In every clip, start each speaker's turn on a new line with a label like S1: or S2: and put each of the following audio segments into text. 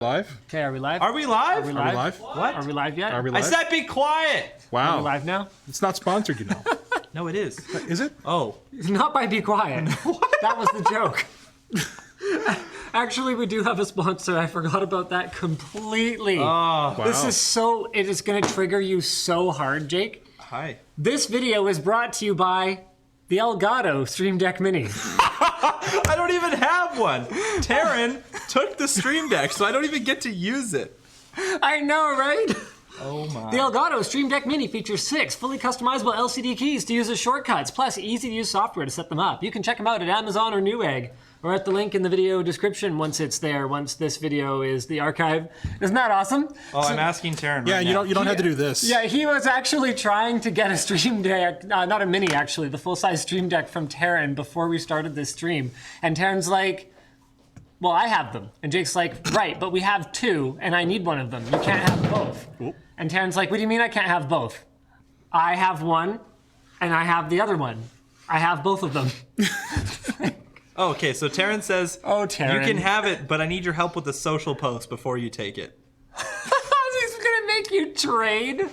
S1: Live?
S2: Okay, are we live?
S3: Are we live?
S1: Are we live?
S3: What?
S2: Are we live yet?
S1: Are we
S3: I
S1: live?
S3: said be quiet.
S1: Wow.
S2: Are we live now?
S1: It's not sponsored, you know.
S3: No, it is.
S1: Is it?
S3: Oh.
S2: Not by Be Quiet. That was the joke. Actually, we do have a sponsor. I forgot about that completely.
S3: Oh.
S1: Wow.
S2: This is so, it is going to trigger you so hard, Jake.
S3: Hi.
S2: This video is brought to you by the Elgato Stream Deck Mini.
S3: I don't even have one. Taryn took the Stream Deck, so I don't even get to use it.
S2: I know, right?
S3: Oh my.
S2: The Elgato Stream Deck Mini features 6 fully customizable LCD keys to use as shortcuts, plus easy-to-use software to set them up. You can check them out at Amazon or Newegg, or at the link in the video description once it's there, once this video is the archive. Isn't that awesome?
S3: Oh, I'm asking Taryn
S1: Yeah,
S3: right
S1: you
S3: now.
S1: don't have to do this.
S2: Yeah, he was actually trying to get a Stream Deck, not a Mini actually, the full-size Stream Deck from Taryn before we started this stream. And Taryn's like, well, I have them. And Jake's like, right, but we have 2, and I need one of them. You can't have both.
S1: Oop.
S2: And Taryn's like, what do you mean I can't have both? I have one, and I have the other one. I have both of them.
S3: Oh, okay, so Taryn says,
S2: Oh, Taryn.
S3: you can have it, but I need your help with the social post before you take it.
S2: He's gonna make you trade.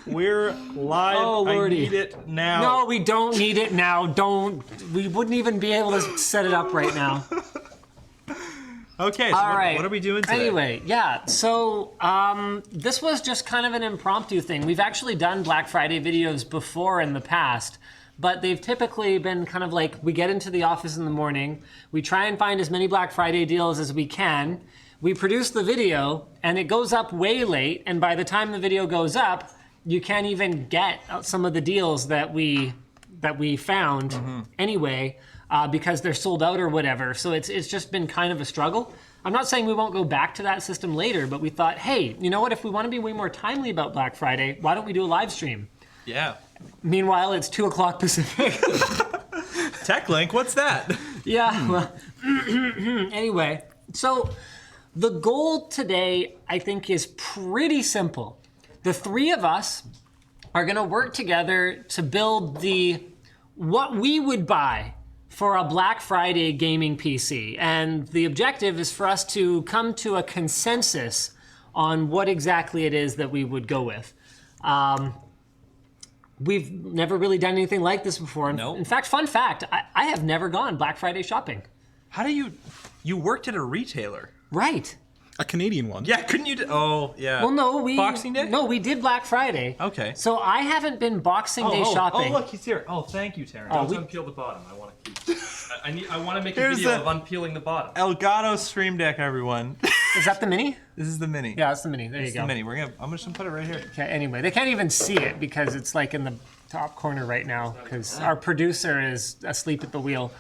S3: We're live.
S2: Oh, Lordy.
S3: I need it now.
S2: No, we don't need it now. We wouldn't even be able to set it up right now.
S3: Okay, so
S2: All right.
S3: what are we doing today?
S2: Anyway, yeah, so this was just kind of an impromptu thing. We've actually done Black Friday videos before in the past, but they've typically been kind of like, we get into the office in the morning, we try and find as many Black Friday deals as we can, we produce the video, and it goes up way late, and by the time the video goes up, you can't even get some of the deals that we found anyway, because they're sold out or whatever. So it's just been kind of a struggle. I'm not saying we won't go back to that system later, but we thought, hey, you know what? If we want to be way more timely about Black Friday, why don't we do a live stream?
S3: Yeah.
S2: Meanwhile, it's 2 o'clock Pacific.
S3: TechLink, what's that?
S2: Yeah, well, anyway, so the goal today, I think, is pretty simple. The 3 of us are going to work together to build what we would buy for a Black Friday gaming PC. And the objective is for us to come to a consensus on what exactly it is that we would go with. We've never really done anything like this before.
S3: Nope.
S2: In fact, fun fact, I have never gone Black Friday shopping.
S3: How do you worked at a retailer?
S2: Right.
S1: A Canadian one.
S3: Yeah, couldn't you oh, yeah.
S2: Well, no,
S3: Boxing Day?
S2: No, we did Black Friday.
S3: Okay.
S2: So I haven't been Boxing Day shopping.
S3: Oh, look, he's here. Oh, thank you, Taryn.
S2: Oh,
S4: Don't unpeel the bottom. I want to keep. I want to make a
S3: Here's
S4: video
S3: the-
S4: of unpeeling the bottom.
S3: Elgato Stream Deck, everyone.
S2: Is that the Mini?
S3: This is the Mini.
S2: Yeah, that's the Mini. There
S3: It's
S2: you go.
S3: the Mini. I'm just gonna put it right here.
S2: Okay, anyway, they can't even see it because it's like in the top corner right now because our producer is asleep at the wheel.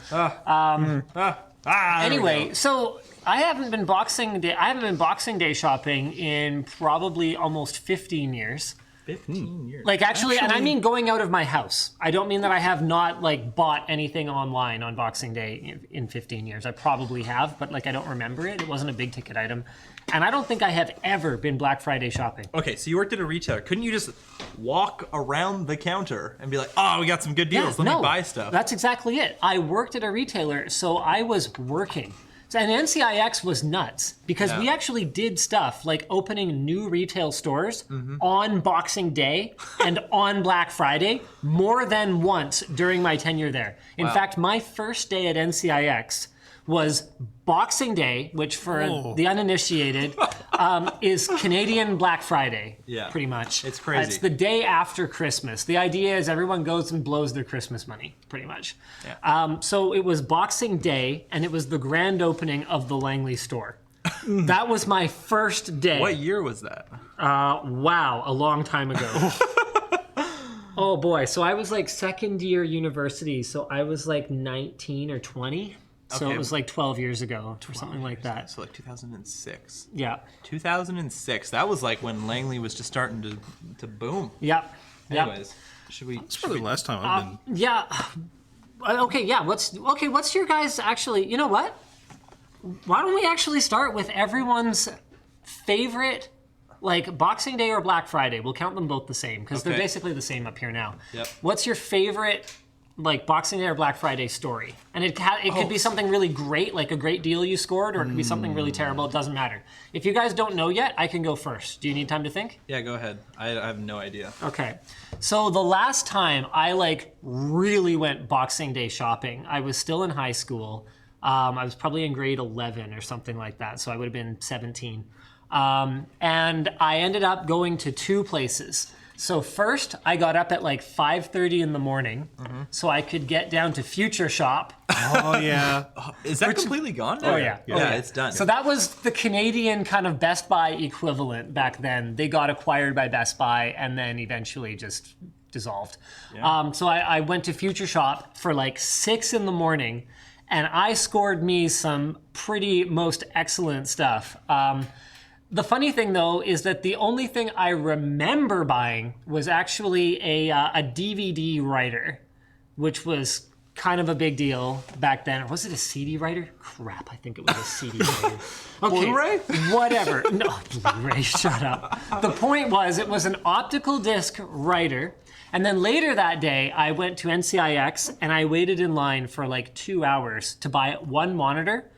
S2: Anyway, so I haven't been Boxing Day shopping in probably almost 15 years.
S3: 15 years.
S2: Like actually, and I mean going out of my house. I don't mean that I have not like bought anything online on Boxing Day in 15 years. I probably have, but like I don't remember it. It wasn't a big ticket item. And I don't think I have ever been Black Friday shopping.
S3: Okay, so you worked at a retailer. Couldn't you just walk around the counter and be like, oh, we got some good deals. Let me buy stuff.
S2: That's exactly it. I worked at a retailer, so I was working. And NCIX was nuts because we actually did stuff like opening new retail stores on Boxing Day and on Black Friday more than once during my tenure there. In fact, my first day at NCIX was Boxing Day, which for the uninitiated is Canadian Black Friday, pretty much.
S3: It's crazy.
S2: It's the day after Christmas. The idea is everyone goes and blows their Christmas money, pretty much.
S3: Yeah.
S2: So it was Boxing Day, and it was the grand opening of the Langley store. That was my first day.
S3: What year was that?
S2: Wow, a long time ago. Oh boy, so I was like second year university, so I was like 19 or 20. So
S3: Okay.
S2: it was like 12 years ago or something like that.
S3: So like 2006.
S2: Yeah.
S3: 2006. That was like when Langley was just starting to boom.
S2: Yep.
S3: Anyways, should we?
S1: It's probably the last time I've been.
S2: Yeah. Okay, yeah. What's your guys actually, you know what? Why don't we actually start with everyone's favorite, like Boxing Day or Black Friday? We'll count them both the same because they're
S3: Okay.
S2: basically the same up here now.
S3: Yep.
S2: What's your favorite like Boxing Day or Black Friday story, and it could be something really great, like a great deal you scored, or it could be something really terrible. It doesn't matter. If you guys don't know yet, I can go first. Do you need time to think?
S3: Yeah, go ahead. I have no idea.
S2: Okay. So the last time I like really went Boxing Day shopping, I was still in high school. I was probably in grade 11 or something like that, so I would have been 17. And I ended up going to 2 places. So first, I got up at like 5:30 in the morning, so I could get down to Future Shop.
S1: Oh, yeah.
S3: Is that completely gone now?
S2: Oh, yeah.
S3: Yeah, it's done.
S2: So that was the Canadian kind of Best Buy equivalent back then. They got acquired by Best Buy and then eventually just dissolved.
S3: Yeah.
S2: So I went to Future Shop for like 6 in the morning, and I scored me some pretty most excellent stuff. The funny thing, though, is that the only thing I remember buying was actually a DVD writer, which was kind of a big deal back then. Or was it a CD writer? Crap, I think it was a CD writer. Okay,
S3: Blu-ray?
S2: Whatever. No, Blu-ray, shut up. The point was it was an optical disc writer. And then later that day, I went to NCIX and I waited in line for like 2 hours to buy one monitor.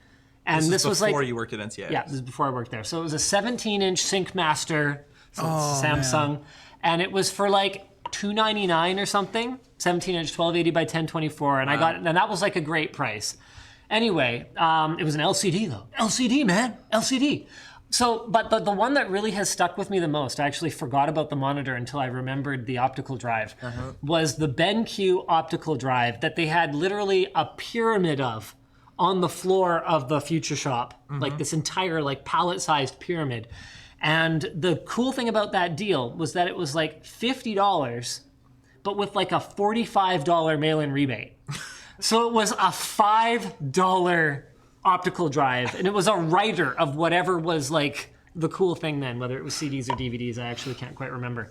S2: And this was
S3: before
S2: like,
S3: you worked at NCIX.
S2: yeah, this is before I worked there. So it was a 17-inch SyncMaster, so it's Samsung, and it was for like $299 or something. 17-inch, 1280 by 1024, and and that was like a great price. Anyway, it was an LCD though. LCD, man, LCD. So, but the one that really has stuck with me the most, I actually forgot about the monitor until I remembered the optical drive, was the BenQ optical drive that they had literally a pyramid of on the floor of the Future Shop, like this entire like pallet-sized pyramid. And the cool thing about that deal was that it was like $50, but with like a $45 mail-in rebate. So it was a $5 optical drive, and it was a writer of whatever was like the cool thing then, whether it was CDs or DVDs, I actually can't quite remember.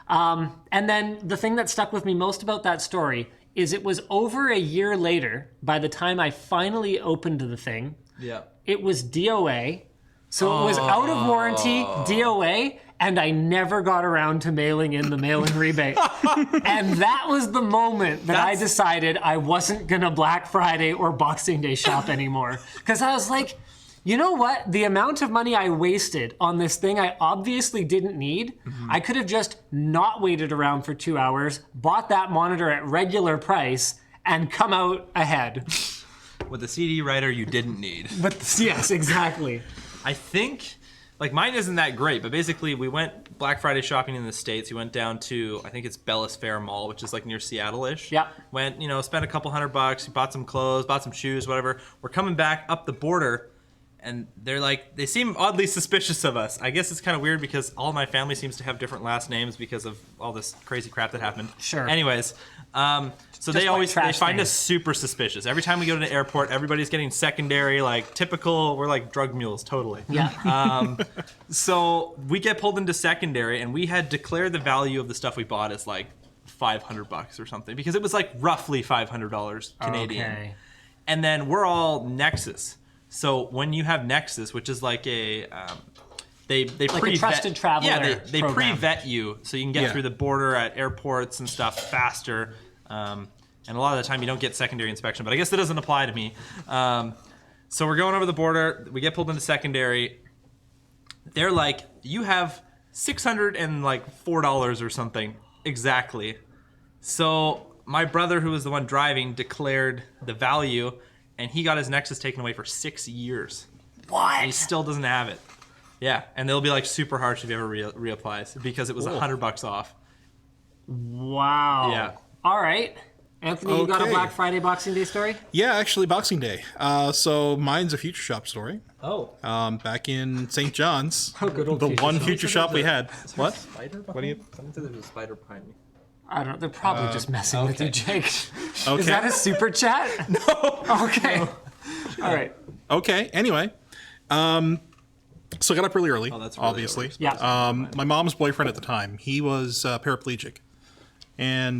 S2: And then the thing that stuck with me most about that story is it was over a year later, by the time I finally opened the thing, it was DOA. So it was out of warranty, DOA, and I never got around to mailing in the mail-in rebate. And that was the moment that I decided I wasn't gonna Black Friday or Boxing Day shop anymore. Because I was like, you know what? The amount of money I wasted on this thing I obviously didn't need, I could have just not waited around for 2 hours, bought that monitor at regular price, and come out ahead.
S3: With the CD writer you didn't need.
S2: But yes, exactly.
S3: I think, like, mine isn't that great, but basically we went Black Friday shopping in the States. We went down to, I think it's Bellis Fair Mall, which is like near Seattle-ish.
S2: Yeah.
S3: Went, spent a couple $100, bought some clothes, bought some shoes, whatever. We're coming back up the border, and they seem oddly suspicious of us. I guess it's kind of weird because all my family seems to have different last names because of all this crazy crap that happened.
S2: Sure.
S3: Anyways, so they find us super suspicious. Every time we go to the airport, everybody's getting secondary, like typical, we're like drug mules, totally.
S2: Yeah.
S3: So we get pulled into secondary, and we had declared the value of the stuff we bought as like $500 or something because it was like roughly $500 Canadian.
S2: Okay.
S3: And then we're all Nexus. So when you have Nexus, which is like a they
S2: Like
S3: pre-vet,
S2: a trusted traveler
S3: yeah, they
S2: program.
S3: pre-vet you so you can get through the border at airports and stuff faster. And a lot of the time you don't get secondary inspection, but I guess that doesn't apply to me. So we're going over the border. We get pulled into secondary. They're like, you have $604 or something exactly. So my brother, who was the one driving, declared the value, and he got his Nexus taken away for 6 years.
S2: What?
S3: And he still doesn't have it. Yeah, and they'll be like super harsh if he ever reapplies because it was $100 off.
S2: Wow.
S3: Yeah.
S2: All right. Anthony, you got a
S1: Okay.
S2: Black Friday, Boxing Day story?
S1: Yeah, actually, Boxing Day. So mine's a Future Shop story.
S3: Oh.
S1: Back in St. John's,
S2: good old
S1: the
S2: Future
S1: one
S2: Shop.
S1: Future Shop we had. What?
S3: Spider
S1: What do you?
S3: Someone said there's a spider behind me.
S2: I don't know. They're probably just messing with you, Jake.
S1: Okay.
S2: Is that a super chat? No. Okay. All right.
S1: Okay. Anyway, so I got up really early.
S3: Oh, that's really
S1: obviously.
S3: early.
S2: Yeah.
S1: My mom's boyfriend at the time, he was paraplegic, and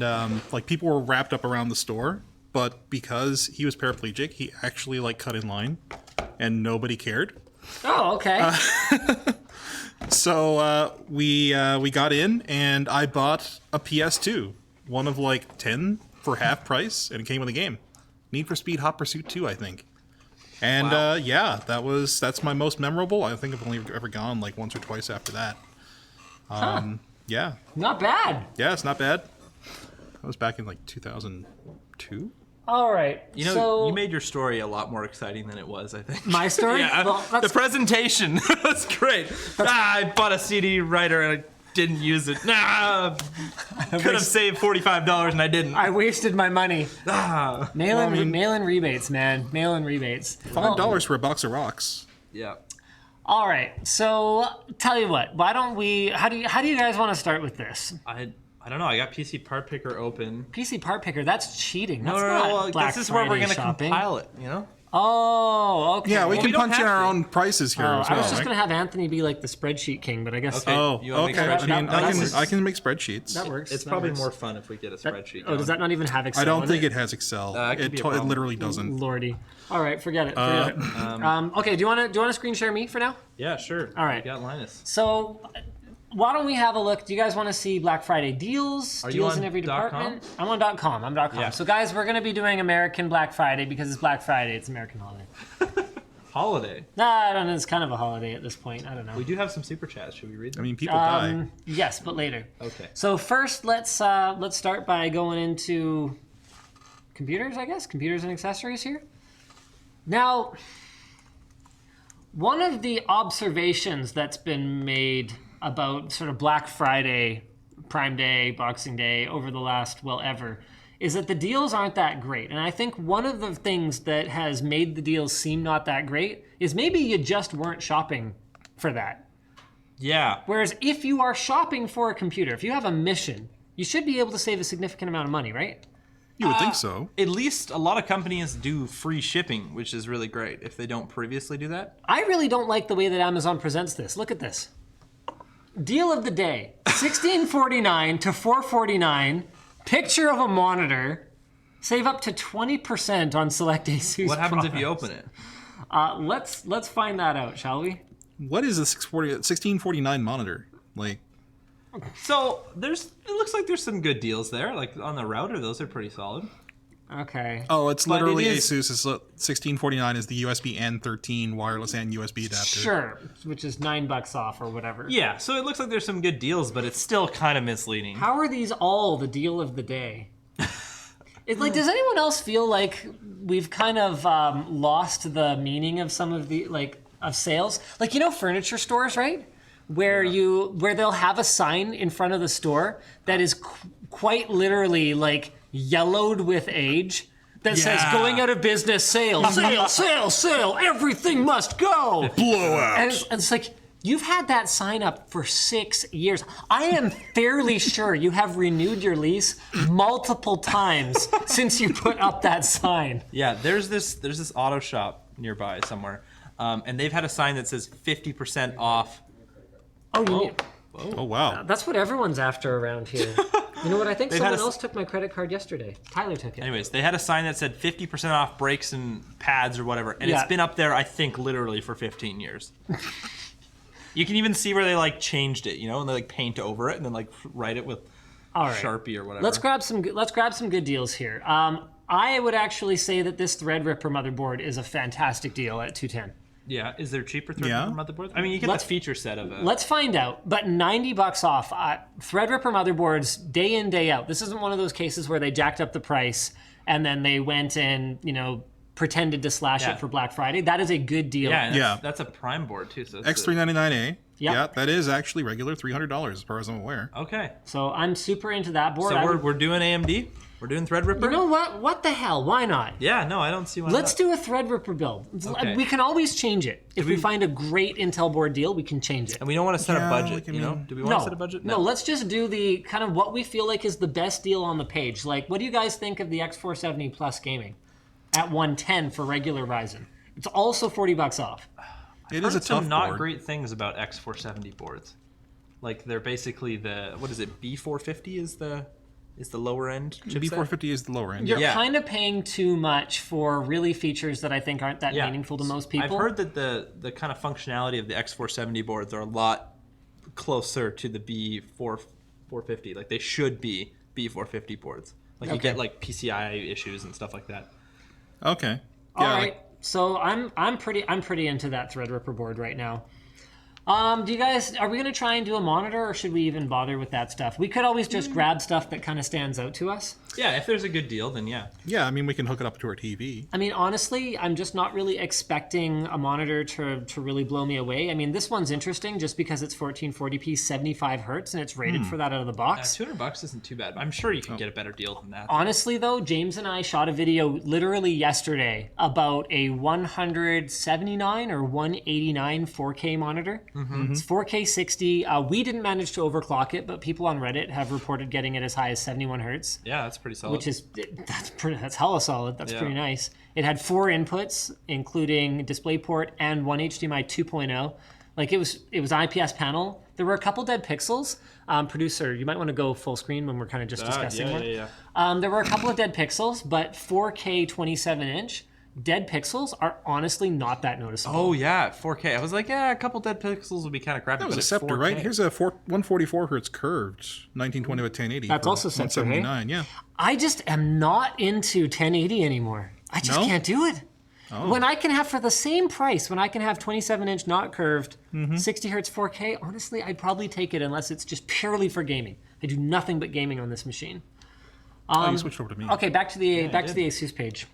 S1: like people were wrapped up around the store, but because he was paraplegic, he actually like cut in line, and nobody cared.
S2: Oh, okay.
S1: So we got in, and I bought a PS2, one of like 10 for half price, and it came with a game. Need for Speed Hot Pursuit 2, I think. And yeah, that's my most memorable. I think I've only ever gone like once or twice after that. Yeah.
S2: Not bad.
S1: Yeah, it's not bad. That was back in like 2002.
S2: All right.
S3: You know,
S2: so
S3: you made your story a lot more exciting than it was, I think.
S2: my story.
S3: Yeah,
S2: Well,
S3: the
S2: that's,
S3: presentation was great. I bought a CD writer and I didn't use it. Could have saved $45 and I didn't.
S2: I wasted my money.
S3: Ah.
S2: Mail-in rebates, man. Mail-in rebates.
S1: $5 for a box of rocks.
S3: Yeah.
S2: All right. So tell you what. Why don't we? How do you guys want to start with this?
S3: I don't know. I got PC Part Picker open.
S2: PC Part Picker. That's cheating. That's
S3: No.
S2: not Black
S3: This is where we're
S2: Friday
S3: going to
S2: shopping.
S3: compile it, you know?
S2: Oh, okay.
S1: Yeah, we
S2: Well,
S1: can
S3: don't
S1: punch in
S3: have
S1: our
S3: to.
S1: own prices here
S2: Oh,
S1: as
S2: I
S1: well.
S2: was just
S1: right?
S2: gonna have Anthony be like the spreadsheet king, but I guess
S3: Okay.
S1: Oh,
S3: You wanna make
S1: okay.
S3: spreadsheet?
S1: I mean,
S2: That
S1: I can make spreadsheets.
S2: that works.
S3: It's
S2: that
S3: probably
S2: works.
S3: more fun if we get a spreadsheet.
S2: Oh, does that not even have Excel?
S1: I don't
S2: in
S1: think it has Excel.
S3: it could be a problem.
S1: literally doesn't.
S2: Lordy. All right, forget it. Forget it. Okay, do you want to screen share me for now?
S3: Yeah, sure.
S2: All right.
S3: We got Linus.
S2: So, why don't we have a look? Do you guys want to see Black Friday deals?
S3: Are you
S2: Deals
S3: on
S2: in every
S3: .com?
S2: department? I'm on .com. I'm .com.
S3: Yeah.
S2: So, guys, we're going to be doing American Black Friday because it's Black Friday. It's American holiday.
S3: Holiday.
S2: Nah, I don't know. It's kind of a holiday at this point. I don't know.
S3: We do have some super chats. Should we read
S1: I
S3: them?
S1: mean, people die.
S2: Yes, but later.
S3: Okay.
S2: So first, let's start by going into computers, I guess. Computers and accessories here. Now, one of the observations that's been made about sort of Black Friday, Prime Day, Boxing Day over the last, well, ever, is that the deals aren't that great. And I think one of the things that has made the deals seem not that great is maybe you just weren't shopping for that.
S3: Yeah.
S2: Whereas if you are shopping for a computer, if you have a mission, you should be able to save a significant amount of money, right?
S1: You would think so.
S3: At least a lot of companies do free shipping, which is really great if they don't previously do that.
S2: I really don't like the way that Amazon presents this. Look at this. Deal of the day, $16.49 to $4.49. Picture of a monitor. Save up to 20% on select Asus
S3: What happens if you
S2: products.
S3: open it?
S2: Let's find that out, shall we?
S1: What is a 1649 monitor? Like,
S3: So it looks like there's some good deals there. Like on the router, those are pretty solid.
S2: Okay.
S1: oh, it's
S3: But
S1: literally
S3: it is-
S1: Asus. It's 1649 is the USB N13 wireless and USB adapter.
S2: Sure, which is $9 off or whatever.
S3: Yeah, so it looks like there's some good deals, but it's still kind of misleading.
S2: How are these all the deal of the day? It's like, does anyone else feel like we've kind of lost the meaning of some of the of sales? Like, you know, furniture stores, right? Where they'll have a sign in front of the store that is quite literally like yellowed with age that says
S3: Yeah.
S2: going out of business, sale, sale, everything must go.
S1: Blowout.
S2: And it's like, you've had that sign up for 6 years. I am fairly sure you have renewed your lease multiple times since you put up that sign.
S3: Yeah, there's this auto shop nearby somewhere, and they've had a sign that says 50% off.
S1: Oh, wow.
S2: That's what everyone's after around here. You know what? I think
S3: They've had
S2: someone
S3: a-
S2: else took my credit card yesterday. Tyler took it.
S3: Anyways, they had a sign that said 50% off brakes and pads or whatever, and
S2: Yeah.
S3: it's been up there, I think, literally for 15 years. You can even see where they like changed it, you know, and they like paint over it and then like write it with
S2: All right.
S3: Sharpie or whatever.
S2: Let's grab some good deals here. I would actually say that this Threadripper motherboard is a fantastic deal at $210.
S3: Yeah, is there cheaper
S1: Yeah.
S3: motherboards? I mean, you get
S2: Let's-
S3: the feature set of it.
S2: Let's find out. But $90 off. Threadripper motherboards, day in, day out. This isn't one of those cases where they jacked up the price and then they went and, pretended to slash
S3: Yeah.
S2: it for Black Friday. That is a good deal.
S3: Yeah, and
S1: Yeah.
S3: that's a prime board too. So it's
S1: X399A.
S2: Yep.
S1: Yeah, that is actually regular $300 as far as I'm aware.
S3: okay.
S2: So I'm super into that board.
S3: So
S2: I
S3: we're,
S2: would-
S3: we're doing AMD. We're doing Threadripper.
S2: you know what? What the hell? Why not?
S3: Yeah, no, I don't see why.
S2: Let's
S3: not.
S2: do a Threadripper build.
S3: Okay.
S2: We can always change it. If we find a great Intel board deal, we can change it.
S3: And we don't want to set
S1: Yeah,
S3: a budget.
S1: like, I
S3: you know,
S1: mean-
S3: do we want to set a budget?
S2: No, let's just do the kind of what we feel like is the best deal on the page. Like, what do you guys think of the X470 Plus gaming at 110 for regular Ryzen? It's also $40 off.
S1: It
S3: Heard
S1: is a tough
S3: some not
S1: board.
S3: great things about X470 boards. Like they're basically what is it? B450 is the lower end chipset?
S1: B450 is the lower end.
S2: You're
S3: Yeah.
S2: kind of paying too much for really features that I think aren't that
S3: Yeah.
S2: meaningful to most people.
S3: I've heard that the kind of functionality of the X470 boards are a lot closer to the B450. Like they should be B450 boards. Like you get like PCI issues and stuff like that.
S1: Okay.
S2: All
S1: Yeah,
S2: right. So I'm pretty into that Threadripper board right now. Do you guys, are we going to try and do a monitor, or should we even bother with that stuff? We could always just grab stuff that kind of stands out to us.
S3: Yeah, if there's a good deal, then yeah.
S1: Yeah, I mean, we can hook it up to our TV.
S2: I mean, honestly, I'm just not really expecting a monitor to really blow me away. I mean, this one's interesting just because it's 1440p, 75 hertz, and it's rated for that out of the box.
S3: $200 isn't too bad. I'm sure you can get a better deal than that.
S2: Honestly, though, James and I shot a video literally yesterday about a 179 or 189 4K monitor. It's 4K 60. We didn't manage to overclock it, but people on Reddit have reported getting it as high as 71 hertz.
S3: Yeah, that's pretty solid.
S2: Which is that's hella solid. That's pretty nice. It had 4 inputs, including DisplayPort and one HDMI 2.0. Like it was IPS panel. There were a couple dead pixels. Producer, you might want to go full screen when we're kind of just discussing one. There were a couple of dead pixels, but 4K 27-inch dead pixels are honestly not that noticeable.
S3: Oh yeah, 4K. I was like, yeah, a couple dead pixels would be kind of crappy.
S1: That was
S3: but
S1: a
S3: it's
S1: Scepter,
S3: 4K.
S1: right? Here's a 144 hertz curved 1920 by 1080.
S2: That's
S1: for
S2: also Scepter, hey?
S1: 179, yeah.
S2: I just am not into 1080 anymore. I just
S1: No?
S2: can't do it. When I can have, for the same price, when I can have 27-inch not curved, 60 hertz 4K, honestly, I'd probably take it unless it's just purely for gaming. I do nothing but gaming on this machine.
S1: You switched over to me.
S2: Okay, back to the ASUS page.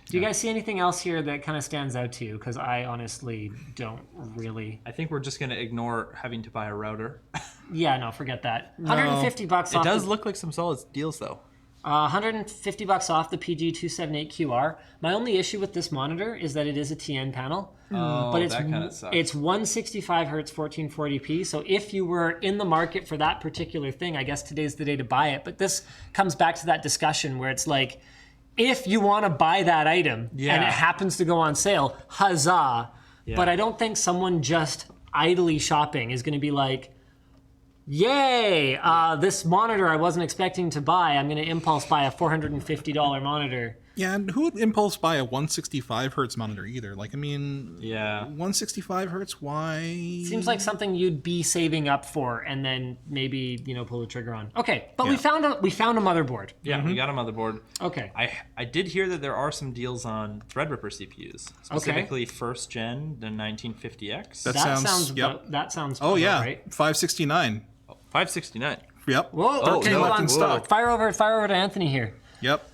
S2: Do you guys see anything else here that kind of stands out to you? Because I honestly don't really.
S3: I think we're just going to ignore having to buy a router.
S2: Yeah, no, forget that. 150 bucks
S3: It
S2: off.
S3: does look like some solid deals, though.
S2: 150 bucks off the PG278QR. My only issue with this monitor is that it is a TN panel.
S3: Oh,
S2: But it's
S3: that kind of sucks.
S2: it's 165 hertz 1440p. So if you were in the market for that particular thing, I guess today's the day to buy it. But this comes back to that discussion where it's like, if you want to buy that item and it happens to go on sale, huzzah.
S3: Yeah.
S2: But I don't think someone just idly shopping is going to be like, yay, this monitor I wasn't expecting to buy. I'm going to impulse buy a $450 monitor.
S1: Yeah, and who would impulse buy a 165 hertz monitor either? Like, I mean,
S3: Yeah.
S1: 165 hertz, why?
S2: Seems like something you'd be saving up for and then maybe, pull the trigger on. Okay, but we found a motherboard.
S3: Yeah, we got a motherboard.
S2: Okay.
S3: I did hear that there are some deals on Threadripper CPUs, specifically first gen, the 1950X.
S1: That sounds yep.
S2: That sounds
S1: Oh, yeah,
S2: right.
S1: 569.
S3: 569.
S1: Yep.
S2: Whoa, okay,
S3: no,
S2: hold
S3: left
S2: on.
S3: in stock.
S2: Fire over to Anthony here.
S1: Yep.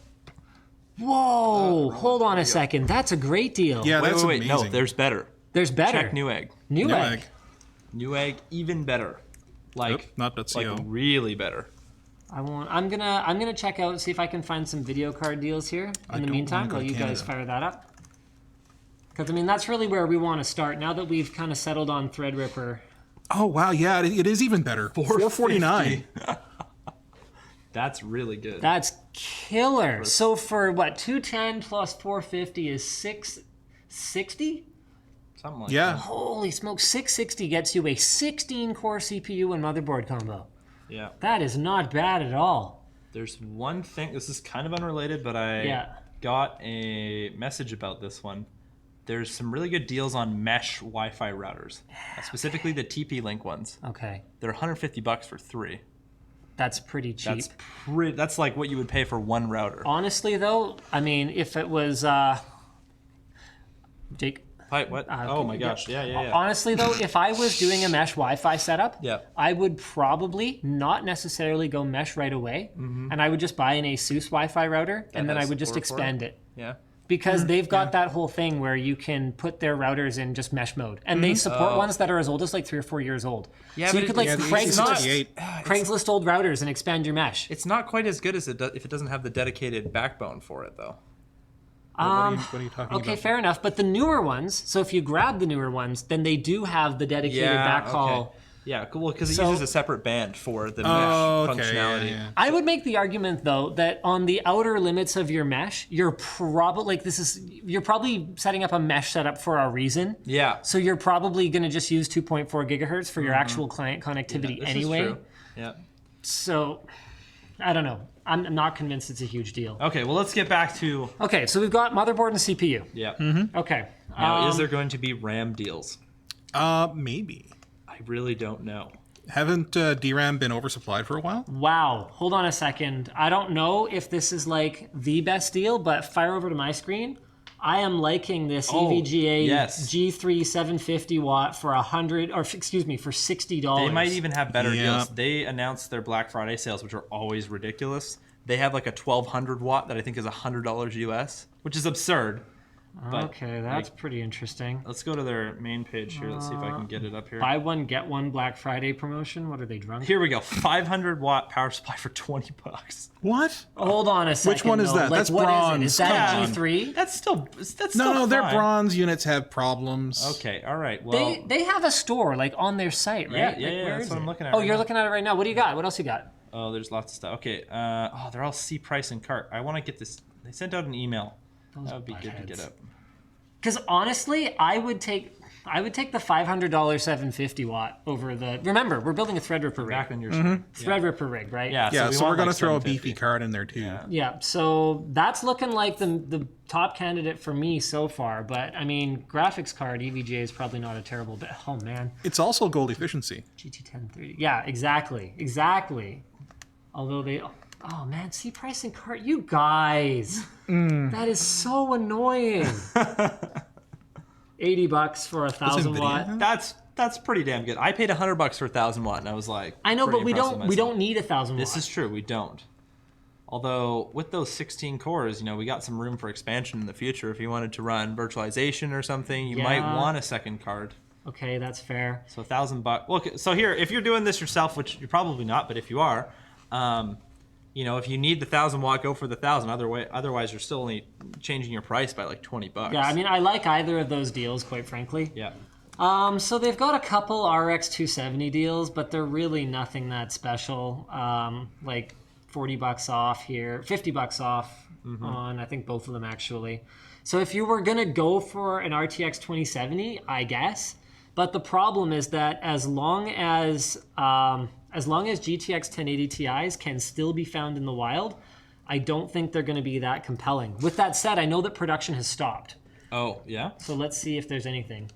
S2: Whoa, hold on a second. That's a great deal.
S1: Yeah, that's
S3: Wait, no,
S1: amazing.
S3: there's better.
S2: There's better.
S3: Check Newegg.
S2: Newegg.
S3: Newegg, even better. Like,
S1: Not .co.
S3: like really better.
S2: I'm gonna check out, see if I can find some video card deals here in the
S1: don't
S2: meantime
S1: wanna go
S2: while
S1: to
S2: you guys
S1: Canada.
S2: fire that up. Because that's really where we want to start now that we've kind of settled on Threadripper.
S1: Oh, wow, yeah, it is even better. 449.
S3: That's really good.
S2: That's killer. So for what, 210 plus 450 is 660?
S3: Something like
S1: Yeah.
S3: that.
S2: Holy smoke, 660 gets you a 16-core CPU and motherboard combo.
S3: Yeah.
S2: That is not bad at all.
S3: There's one thing, this is kind of unrelated, but I got a message about this one. There's some really good deals on mesh Wi-Fi routers, specifically the TP-Link ones.
S2: Okay,
S3: They're $150 for 3.
S2: that's pretty cheap.
S3: That's like what you would pay for one router.
S2: Honestly, though, if it was Jake.
S3: What? Oh my gosh! Yeah.
S2: Honestly, though, if I was doing a mesh Wi-Fi setup,
S3: Yeah.
S2: I would probably not necessarily go mesh right away, and I would just buy an ASUS Wi-Fi router, and then I
S3: has
S2: would just
S3: support for it?
S2: expand it.
S3: Yeah.
S2: Because they've got that whole thing where you can put their routers in just mesh mode, and they support ones that are as old as like 3 or 4 years old.
S3: Yeah,
S2: so
S3: but
S2: you could like
S1: Yeah, the
S2: Craigslist,
S1: AC-68.
S2: Craigslist old routers and expand your mesh.
S3: It's not quite as good as it does if it doesn't have the dedicated backbone for it, though.
S1: What are you talking
S2: Okay,
S1: about?
S2: fair enough. But the newer ones, so if you grab the newer ones, then they do have the dedicated backhaul.
S3: Okay. Yeah, cool. Because it
S2: So-
S3: uses a separate band for the mesh
S1: Oh, okay.
S3: functionality.
S1: Yeah.
S2: I would make the argument though that on the outer limits of your mesh, you're probably setting up a mesh setup for a reason.
S3: Yeah.
S2: So you're probably going to just use 2.4 gigahertz for your actual client connectivity
S3: This
S2: anyway.
S3: is true. Yeah.
S2: So I don't know. I'm not convinced it's a huge deal.
S3: Okay, well, let's get back to...
S2: Okay, so we've got motherboard and CPU.
S3: Yeah.
S2: Okay.
S3: Now, is there going to be RAM deals?
S1: Maybe.
S3: I really don't know.
S1: Haven't DRAM been oversupplied for a while?
S2: Wow. Hold on a second. I don't know if this is like the best deal, but fire over to my screen. I am liking this EVGA
S3: yes.
S2: G3 750 watt for for $60.
S3: They might even have better
S1: Yeah.
S3: deals. They announced their Black Friday sales, which are always ridiculous. They have like a 1200 watt that I think is $100 US, which is absurd. But,
S2: Okay, that's pretty interesting.
S3: let's go to their main page here. Let's see if I can get it up here.
S2: Buy one, get one Black Friday promotion. What are they drunk?
S3: Here we go. 500 watt power supply for $20.
S1: What?
S2: Hold on a second.
S1: one is
S2: though.
S1: that?
S2: Like,
S1: That's
S2: what
S1: bronze.
S2: Is it? Is that
S1: Come
S2: a
S1: on.
S2: G3?
S3: That's still
S1: No, their
S3: fine.
S1: bronze units have problems.
S3: Okay, all right. Well,
S2: They have a store like on their site, right?
S3: Yeah,
S2: Like,
S3: yeah,
S2: where
S3: that's
S2: is
S3: what I'm
S2: it?
S3: looking at
S2: Oh,
S3: right
S2: you're
S3: now.
S2: looking at it right now. What do you got? What else you got?
S3: oh, there's lots of stuff. Okay. They're all C price and cart. I want to get this. They sent out an email. That would be good to get
S2: buttheads.
S3: up.
S2: Because honestly, I would take the $500 750 watt over the. Remember, we're building a Threadripper rig.
S3: Back on your
S2: Threadripper rig, right?
S3: Yeah.
S1: Yeah, so we're
S3: want,
S1: going to
S3: like,
S1: throw a
S3: 750.
S1: beefy card in there too.
S2: Yeah, so that's looking like the top candidate for me so far. But I mean, graphics card EVGA is probably not a terrible bit. Oh man,
S1: It's also gold efficiency.
S2: GT 1030. Yeah, exactly. Although oh man, see price and cart, you guys, that is so annoying. $80 for 1,000 watt.
S3: That's pretty damn good. I paid $100 for 1,000 watt, and I was like,
S2: I know,
S3: pretty
S2: but we
S3: impressed with
S2: don't
S3: myself.
S2: need 1,000 watt.
S3: This is true. We don't. Although with those 16 cores, we got some room for expansion in the future. If you wanted to run virtualization or something, you might
S2: Yeah.
S3: want a second card.
S2: Okay, that's fair.
S3: So $1,000. Well, okay, so here, if you're doing this yourself, which you're probably not, but if you are, if you need the 1,000 watt, go for the 1,000. Otherwise, you're still only changing your price by like $20.
S2: Yeah, I mean, I like either of those deals, quite frankly.
S3: Yeah.
S2: So they've got a couple RX 270 deals, but they're really nothing that special. Like $40 off here, $50 off on I think both of them actually. So if you were gonna go for an RTX 2070, I guess. But the problem is that as long as GTX 1080 Ti's can still be found in the wild, I don't think they're going to be that compelling. With that said, I know that production has stopped.
S3: Oh, yeah?
S2: So let's see if there's anything.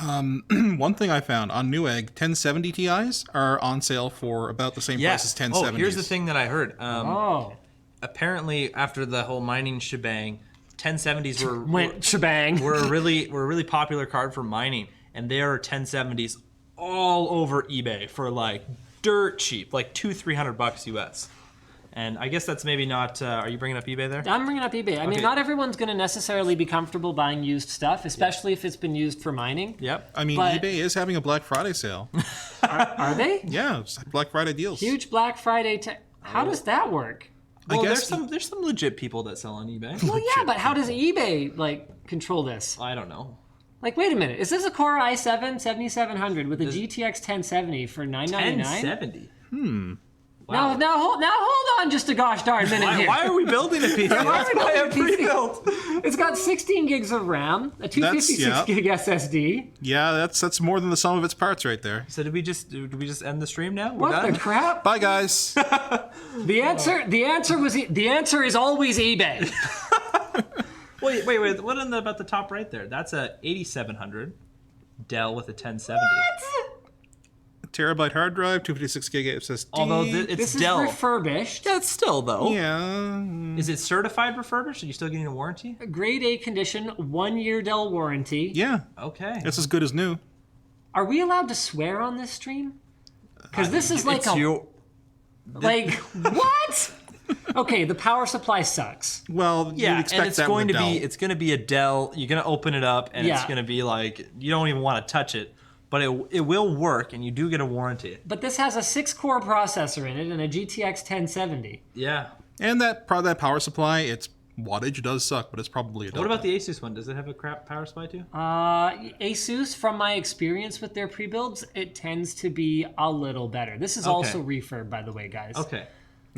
S1: One thing I found on Newegg, 1070 Ti's are on sale for about the same price as 1070s.
S3: Oh, here's the thing that I heard.
S2: Oh,
S3: Apparently, after the whole mining shebang, 1070s
S2: went shebang.
S3: were a really popular card for mining, and there are 1070s all over eBay for like dirt cheap, like $200-300 US. And I guess that's maybe not. Are you bringing up eBay there?
S2: I'm bringing up eBay. I mean,
S3: Okay.
S2: not everyone's going to necessarily be comfortable buying used stuff, especially if it's been used for mining.
S3: Yep.
S1: I mean,
S2: But-
S1: eBay is having a Black Friday sale.
S2: Are they?
S1: Yeah, it's Black Friday deals.
S2: Huge Black Friday. How does that work?
S3: Well,
S1: guess-
S3: there's some legit people that sell on eBay.
S2: Well, yeah, but how does eBay control this?
S3: I don't know.
S2: Like, wait a minute. Is this a Core i7 7700 with a GTX 1070 for $999?
S3: 1070.
S2: Now hold on just a gosh darn minute here.
S3: Why are we building a PC? Let's buy a pre-built.
S2: It's got 16 gigs of RAM, a 256
S1: yeah.
S2: gig SSD.
S1: Yeah, that's more than the sum of its parts right there.
S3: So did we just end the stream now? We're
S2: What
S3: done?
S2: the crap?
S1: Bye, guys.
S2: The answer is always eBay.
S3: Wait. What about the top right there? That's a 8700 Dell with a 1070.
S1: Terabyte hard drive, 256 gig SSD.
S3: Although it's
S2: This
S3: Dell.
S2: is refurbished.
S3: Yeah, it's still though.
S1: Yeah.
S3: Is it certified refurbished? Are you still getting a warranty?
S2: Grade A condition, 1-year Dell warranty.
S1: Yeah.
S3: Okay.
S1: It's as good as new.
S2: Are we allowed to swear on this stream? Because this is like what? Okay, the power supply sucks.
S1: Well,
S3: Yeah,
S1: you'd expect
S3: and it's
S1: that
S3: going
S1: with
S3: to
S1: a
S3: be
S1: Dell.
S3: it's going to be a Dell. You're going to open it up and it's
S2: Yeah.
S3: going to be like you don't even want to touch it, but it will work and you do get a warranty.
S2: But this has a 6-core processor in it and a GTX 1070.
S3: Yeah.
S1: And that power supply, its wattage does suck, but it's probably a Dell.
S3: What about the Asus one? Does it have a crap power supply too?
S2: Asus, from my experience with their pre-builds, it tends to be a little better. This is also refurb, by the way, guys.
S3: Okay.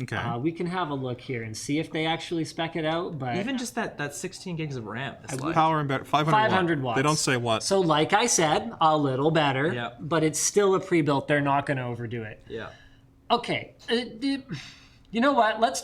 S1: Okay.
S2: We can have a look here and see if they actually spec it out, but
S3: Even just that 16 gigs of RAM. It's like,
S1: Power and better, 500,
S2: 500
S1: watt.
S2: watts.
S1: They don't say what.
S2: so like I said, a little better,
S3: Yeah.
S2: but it's still a pre-built. They're not going to overdo it.
S3: yeah.
S2: Okay. You know what? Let's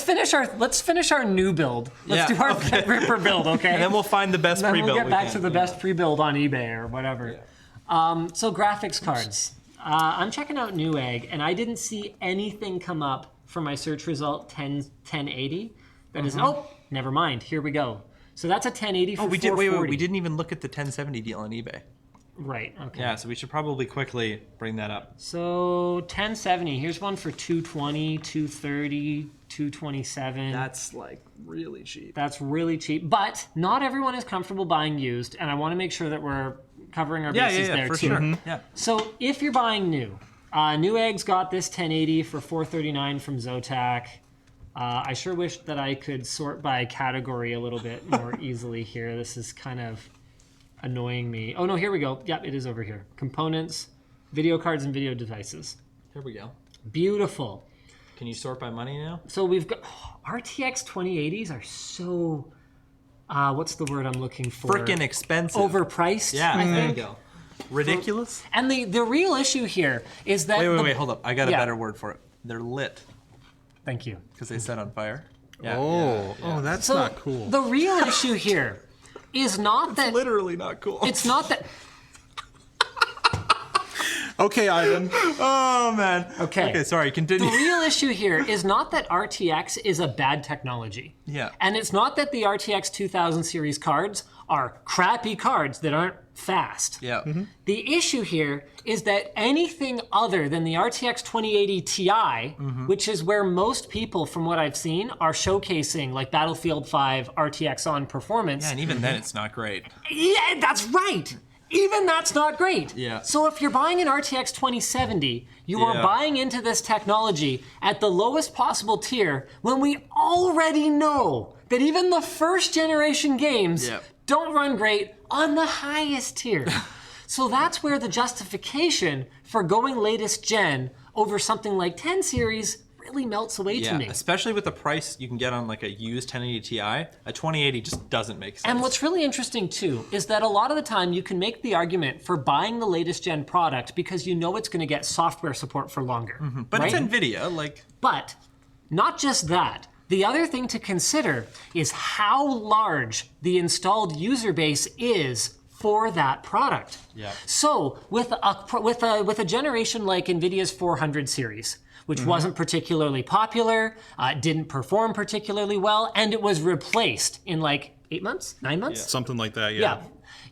S2: finish our new build. Let's
S3: Yeah,
S2: do our
S3: okay.
S2: Ripper build, okay?
S3: And then we'll find the best
S2: Then
S3: pre-built.
S2: we'll get back to
S3: can.
S2: the best pre-build on eBay or whatever. So graphics cards. I'm checking out Newegg, and I didn't see anything come up for my search result 1080. That is, oh, never mind. Here we go. So that's a 1080 for
S3: we
S2: 440.
S3: wait. We didn't even look at the 1070 deal on eBay.
S2: Right, okay.
S3: Yeah, so we should probably quickly bring that up.
S2: So 1070, here's one for 220, 230, 227.
S3: That's like really cheap.
S2: That's really cheap, but not everyone is comfortable buying used, and I want to make sure that we're covering our bases there
S3: for
S2: too.
S3: sure. Yeah.
S2: So if you're buying new, Newegg's got this 1080 for $439 from Zotac. I sure wish that I could sort by category a little bit more easily here. This is kind of annoying me. Oh no, here we go. Yep, it is over here. Components, video cards, and video devices.
S3: Here we go.
S2: Beautiful.
S3: Can you sort by money now?
S2: So we've got RTX 2080s are so what's the word I'm looking for?
S3: Freaking expensive.
S2: Overpriced.
S3: Yeah,
S2: I
S3: there you
S2: think.
S3: go. Ridiculous.
S2: And the real issue here is that
S3: Wait, hold up. I got a
S2: Yeah.
S3: better word for it. They're lit
S2: Thank you.
S3: because they set on fire. Yeah,
S1: Oh, that's
S2: So
S1: not cool.
S2: the real issue here is not that
S3: literally not cool.
S2: it's not that
S1: Okay, Ivan.
S3: Oh man.
S2: Okay.
S3: Okay, sorry.
S2: the
S3: Continue.
S2: real issue here is not that RTX is a bad technology.
S3: Yeah.
S2: And it's not that the RTX 2000 series cards are crappy cards that aren't fast.
S3: Yeah.
S2: The issue here is that anything other than the RTX 2080 Ti, which is where most people, from what I've seen, are showcasing like Battlefield 5 RTX on performance.
S3: Yeah, and even then, it's not great.
S2: Yeah, that's right. Even that's not great.
S3: Yeah.
S2: So if you're buying an RTX 2070, you are
S3: Yeah.
S2: buying into this technology at the lowest possible tier when we already know that even the first generation games
S3: Yep.
S2: don't run great on the highest tier. So that's where the justification for going latest gen over something like 10 series really melts away to
S3: Yeah,
S2: me.
S3: especially with the price you can get on like a used 1080 Ti, a 2080 just doesn't make sense.
S2: And what's really interesting too is that a lot of the time you can make the argument for buying the latest gen product because you know it's going to get software support for longer.
S3: but
S2: right?
S3: it's Nvidia, like
S2: But not just that. The other thing to consider is how large the installed user base is for that product.
S3: Yeah.
S2: So with a generation like Nvidia's 400 series, which wasn't particularly popular, didn't perform particularly well, and it was replaced in like 8 months, 9 months.
S1: Something like that, yeah.
S2: Yeah.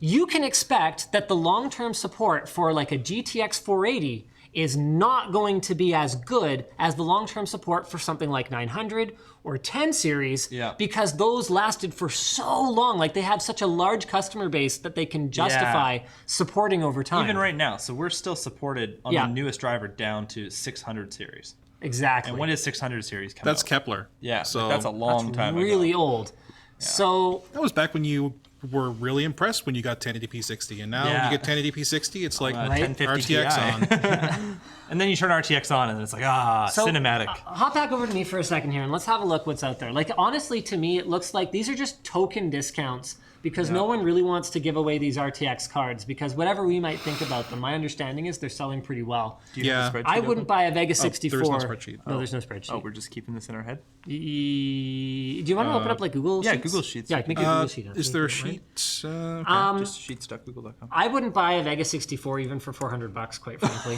S2: You can expect that the long-term support for like a GTX 480 is not going to be as good as the long-term support for something like 900 or 10 series
S3: Yeah.
S2: because those lasted for so long. Like they have such a large customer base that they can justify supporting over time.
S3: even right now. So we're still supported on
S2: Yeah.
S3: the newest driver down to 600 series.
S2: Exactly.
S3: And when did 600 series come
S1: That's
S3: out?
S1: Kepler.
S3: Yeah,
S1: So
S3: that's a long time
S2: really
S3: ago.
S2: old. So
S1: that was back when you were really impressed when you got 1080p 60, and now when
S3: Yeah.
S1: you get 1080p 60, it's like
S2: Right.
S3: 1050
S1: RTX
S3: Ti.
S1: on.
S3: And then you turn RTX on, and it's like, cinematic.
S2: Hop back over to me for a second here and let's have a look what's out there. Like honestly, to me, it looks like these are just token discounts because no one really wants to give away these RTX cards because whatever we might think about them, my understanding is they're selling pretty well.
S3: Do you have
S1: Yeah.
S3: a spreadsheet
S2: I
S3: open?
S2: wouldn't buy a Vega 64.
S1: there's no spreadsheet.
S2: No, there's no spreadsheet.
S3: Oh, we're just keeping this in our head?
S2: Do you want to open up like Google
S3: yeah,
S2: Sheets?
S3: Google Sheets.
S2: Yeah, make a Google Sheet.
S1: Is there a
S2: Right?
S1: sheet? Okay.
S3: Just sheets.google.com.
S2: I wouldn't buy a Vega 64 even for $400, quite frankly.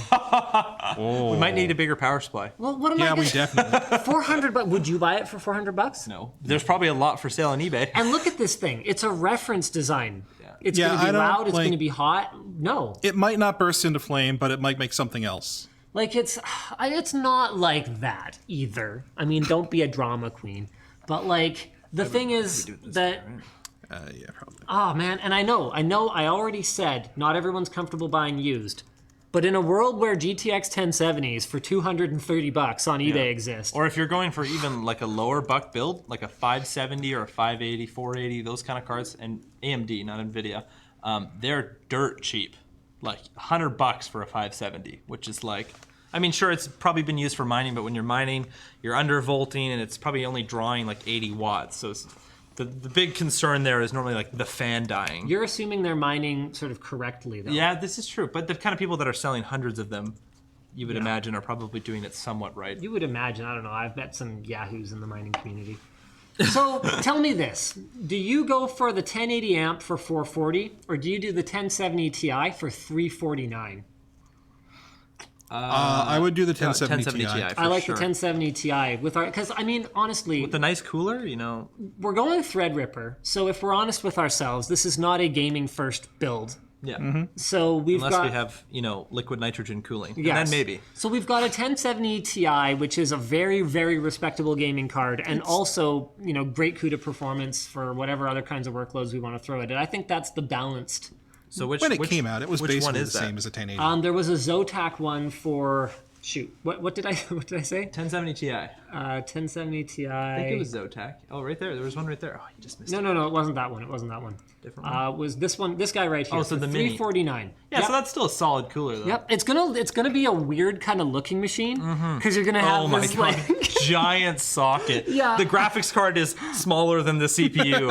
S3: We might need a bigger power supply.
S2: Well, what am
S1: yeah,
S2: I
S1: we
S2: gonna...
S1: definitely.
S2: 400 bucks? Would you buy it for $400?
S3: No. There's probably a lot for sale on eBay.
S2: And look at this thing. It's a reference design. It's
S1: Yeah,
S2: going to
S1: I
S2: be
S1: don't,
S2: loud. It's
S1: like-
S2: going to be hot. No.
S1: It might not burst into flame, but it might make something else.
S2: Like, it's not like that either. I mean, don't be a drama queen. But, like, the thing is that...
S1: Yeah, probably.
S2: Oh, man. And I know. I already said not everyone's comfortable buying used. But in a world where GTX 1070s for $230 on eBay exist...
S3: Or if you're going for even like a lower buck build, like a 570 or a 580, 480, those kind of cards, and AMD, not Nvidia, they're dirt cheap. Like $100 for a 570, which is like, I mean, sure, it's probably been used for mining, but when you're mining, you're undervolting, and it's probably only drawing like 80 watts. So it's, the big concern there is normally like the fan dying.
S2: You're assuming they're mining sort of correctly, though.
S3: Yeah, this is true. But the kind of people that are selling hundreds of them, you would imagine, are probably doing it somewhat right.
S2: You would imagine. I don't know. I've met some yahoos in the mining community. So tell me this. Do you go for the 1080 amp for $440 or do you do the 1070 Ti for $349?
S1: I would do the 1070
S3: 1070
S1: Ti.
S3: Ti. For
S2: I like
S3: sure.
S2: the 1070 Ti with our, because I mean, honestly,
S3: With the nice cooler, you know.
S2: we're going Threadripper. So if we're honest with ourselves, this is not a gaming first build.
S3: Yeah.
S2: So we've
S3: Unless
S2: got
S3: we have, you know, liquid nitrogen cooling. And
S2: Yes.
S3: then maybe.
S2: So we've got a 1070 Ti, which is a very, very respectable gaming card, and also, you know, great CUDA performance for whatever other kinds of workloads we want to throw at it. I think that's the balanced.
S3: So which
S1: When it
S3: which-
S1: came out, it was
S3: which one
S1: basically the
S3: is that?
S1: same as a 1080.
S2: There was a Zotac one for what did I say?
S3: 1070 Ti.
S2: 1070 Ti.
S3: I think it was Zotac. Oh, right there. There was one right there. Oh, you just missed it.
S2: No, it wasn't that one. It wasn't that one.
S3: Different one?
S2: Was this one? This guy right here.
S3: Oh, so
S2: for
S3: the mini.
S2: 349.
S3: Yeah,
S2: Yep.
S3: so that's still a solid cooler, though.
S2: Yep, it's gonna be a weird kind of looking machine because you're gonna have
S3: Oh my
S2: this
S3: god,
S2: like
S3: giant socket.
S2: Yeah.
S3: The graphics card is smaller than the CPU. You know,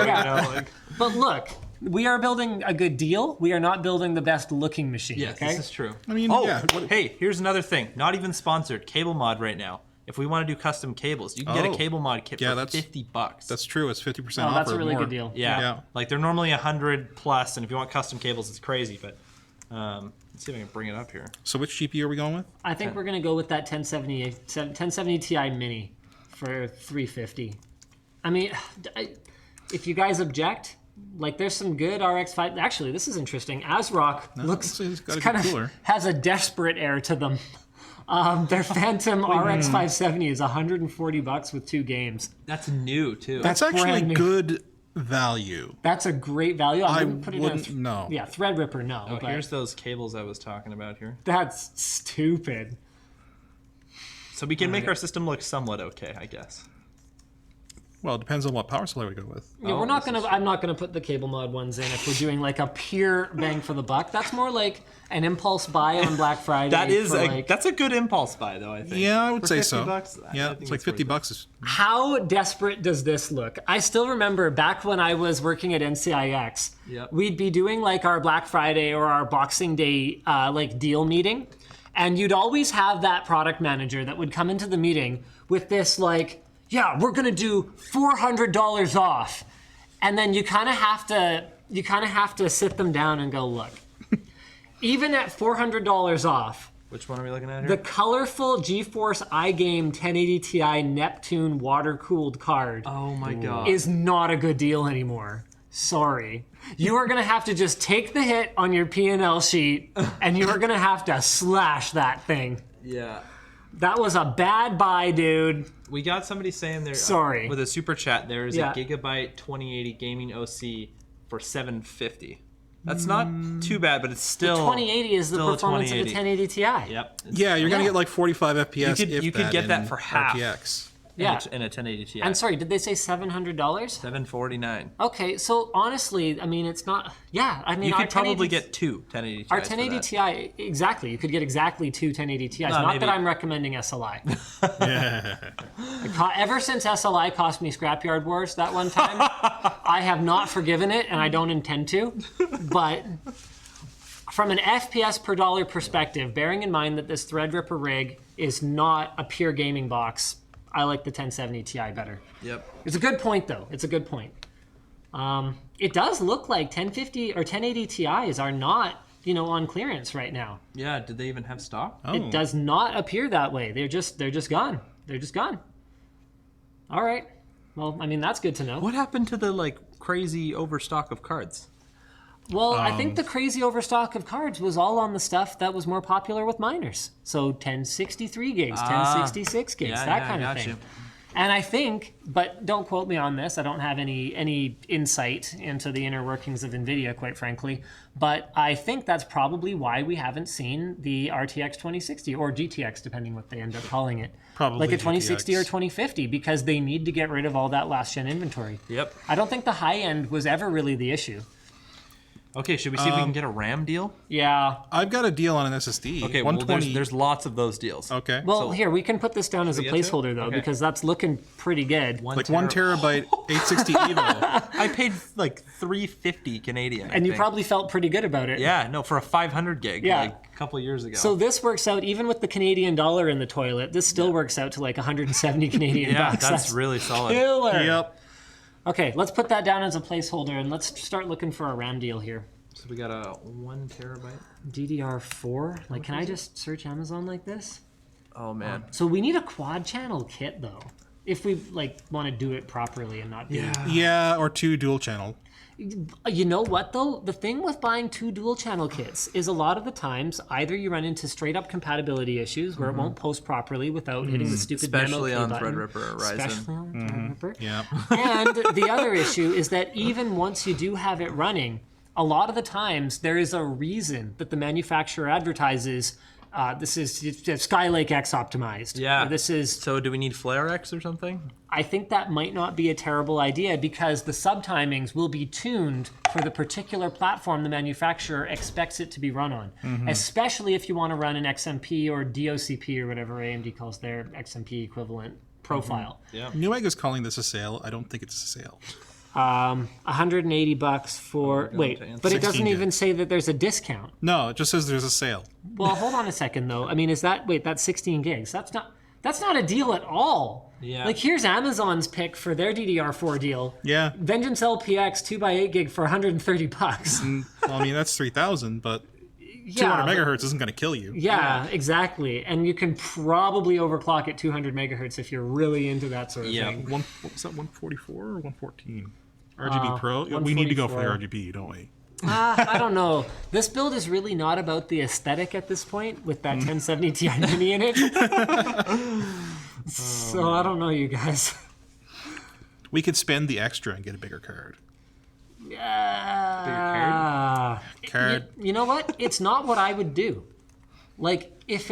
S3: like.
S2: But look, we are building a good deal. We are not building the best looking machine.
S3: Yes,
S2: okay.
S3: this is true.
S1: I mean,
S3: oh,
S1: yeah, what-
S3: hey, here's another thing. Not even sponsored. Cable mod right now. If we want to do custom cables, you can get a
S1: Oh.
S3: cable mod kit
S1: Yeah,
S3: for
S1: that's-
S3: $50.
S1: That's true. It's 50%
S2: Oh,
S1: off.
S2: that's
S1: or
S2: a really
S1: more.
S2: good deal.
S3: Yeah.
S1: Yeah.
S3: Like they're normally 100 plus, and if you want custom cables, it's crazy. But let's see if I can bring it up here.
S1: So which GPU are we going with?
S2: I think we're gonna go with that 1070 Ti Mini for 350. I mean, if you guys object, like there's some good RX5. Actually, this is interesting. ASRock looks
S1: it's got a
S2: kind
S1: good
S2: of
S1: cooler.
S2: has a desperate air to them. Their Phantom RX 570 is $140 with 2 games.
S3: That's new too.
S1: That's actually
S2: brand new.
S1: good value.
S2: That's a great value. I wouldn't put it in.
S1: wouldn't- no.
S2: Yeah, Threadripper, no.
S3: oh,
S2: but
S3: here's those cables I was talking about here.
S2: that's stupid.
S3: So we can make our system look somewhat okay, I guess.
S1: Well, it depends on what power supply we go with.
S2: Yeah,
S3: Oh,
S2: we're not gonna. I'm not gonna put the cable mod ones in if we're doing like a pure bang for the buck. That's more like an impulse buy on Black Friday.
S3: That is
S2: for, like,
S3: that's a good impulse buy though. I think.
S1: Yeah, I would
S3: For
S1: say
S3: 50
S1: so.
S3: bucks, I
S1: Yeah,
S3: think
S1: it's like
S3: it's
S1: 50
S3: worth it.
S1: bucks. Is,
S2: How desperate does this look? I still remember back when I was working at NCIX.
S3: Yep.
S2: We'd be doing like our Black Friday or our Boxing Day like deal meeting, and you'd always have that product manager that would come into the meeting with this like, yeah, we're gonna do $400 off, and then you kind of have to sit them down and go, look, even at $400 off.
S3: Which one are we looking at here?
S2: The colorful GeForce iGame 1080 Ti Neptune water-cooled card
S3: oh my god.
S2: is not a good deal anymore. Sorry. You are going to have to just take the hit on your P&L sheet, and you are going to have to slash that thing.
S3: yeah.
S2: That was a bad buy, dude.
S3: We got somebody saying there.
S2: Sorry.
S3: With a super chat, there's
S2: Yeah.
S3: a Gigabyte 2080 gaming OC for $750. That's not too bad, but it's still
S2: 2080 is the
S3: still a
S2: performance of a 1080 Ti.
S3: Yep.
S1: yeah, you're gonna
S2: Yeah.
S1: get like 45 FPS.
S3: You could get that for half.
S1: RTX.
S2: Yeah.
S3: In a 1080 Ti.
S2: I'm sorry, did they say $700?
S3: $749.
S2: Okay, so honestly, I mean, it's not. Yeah, I mean,
S3: You
S2: our
S3: could probably
S2: 1080
S3: get two 1080 Ti's
S2: Our
S3: for
S2: 1080
S3: that.
S2: Ti, exactly. You could get exactly 2 1080 Ti's. Not
S3: maybe.
S2: that I'm recommending SLI. Ever since SLI cost me Scrapyard Wars that one time, I have not forgiven it, and I don't intend to. But from an FPS per dollar perspective, bearing in mind that this Threadripper rig is not a pure gaming box, I like the 1070 Ti better.
S3: Yep.
S2: It's a good point, though. It's a good point. It does look like 1050 or 1080 Ti's are not, on clearance right now.
S3: Yeah. Did they even have stock?
S1: Oh.
S2: It does not appear that way. They're just gone. They're just gone. All right. Well, I mean, that's good to know.
S3: What happened to the crazy overstock of cards?
S2: Well, I think the crazy overstock of cards was all on the stuff that was more popular with miners. So 1063 gigs, 1066 gigs, that kind of thing.
S3: You.
S2: And I think, but don't quote me on this, I don't have any insight into the inner workings of NVIDIA, quite frankly, but I think that's probably why we haven't seen the RTX 2060 or GTX, depending what they end up calling it.
S1: Probably
S2: like a 2060 or
S1: GTX.
S2: 2050, because they need to get rid of all that last gen inventory.
S3: Yep.
S2: I don't think the high end was ever really the issue.
S3: Okay. Should we see if we can get a RAM deal?
S2: Yeah.
S1: I've got a deal on an SSD.
S3: Okay. Well,
S1: 120.
S3: there's lots of those deals.
S1: Okay.
S2: Well,
S3: So-
S2: here, we can put this down as a
S3: we get to it?
S2: placeholder, though,
S3: Okay.
S2: because that's looking pretty good.
S1: like 1 terabyte 860 EVO.
S3: I paid $350 Canadian. I
S2: And you
S3: think.
S2: probably felt pretty good about it.
S3: Yeah. No, for a 500 gig.
S2: Yeah.
S3: A couple years ago.
S2: So this works out, even with the Canadian dollar in the toilet, this still works out to like 170 Canadian
S3: yeah,
S2: bucks.
S3: that's really solid.
S2: killer.
S1: Yep.
S2: Okay, let's put that down as a placeholder and let's start looking for a RAM deal here.
S3: So we got a 1 terabyte.
S2: DDR4. Like, can I just search Amazon like this?
S3: Oh man.
S2: So we need a quad channel kit though, if we like want to do it properly and not.
S1: Yeah, or 2 dual channel.
S2: You know what though? The thing with buying 2 dual channel kits is a lot of the times either you run into straight up compatibility issues where it won't post properly without hitting the stupid
S3: Especially
S2: demo
S3: on
S2: button.
S3: Threadripper or Ryzen.
S2: Especially on Threadripper.
S1: Yeah.
S2: And the other issue is that even once you do have it running, a lot of the times there is a reason that the manufacturer advertises this is Skylake X optimized.
S3: Yeah.
S2: Or this is.
S3: So do we need Flare X or something?
S2: I think that might not be a terrible idea because the subtimings will be tuned for the particular platform the manufacturer expects it to be run on. Especially if you want to run an XMP or DOCP or whatever AMD calls their XMP equivalent profile.
S3: Yeah.
S1: Newegg is calling this a sale. I don't think it's a sale.
S2: $180 for wait,
S3: to answer.
S2: but it doesn't
S1: 16
S2: even say that there's a discount.
S1: No, it just says there's a sale.
S2: Well, hold on a second though. I mean, that's 16 gigs. That's not a deal at all.
S3: Yeah.
S2: Like here's Amazon's pick for their DDR4 deal.
S1: Yeah.
S2: Vengeance LPX 2x8 gig for $130.
S1: Well, I mean, that's 3,000, but 200
S2: Yeah,
S1: megahertz isn't going to kill you.
S2: yeah, exactly. And you can probably overclock at 200 megahertz if you're really into that sort of
S3: Yeah.
S2: thing.
S1: What was that, 144 or 114? RGB Pro? We need to go for
S2: 144.
S1: RGB, don't we?
S2: I don't know. This build is really not about the aesthetic at this point with that 1070 Ti Mini in it. So I don't know, you guys.
S1: We could spend the extra and get a bigger card. Card.
S2: You know what? It's not what I would do. Like if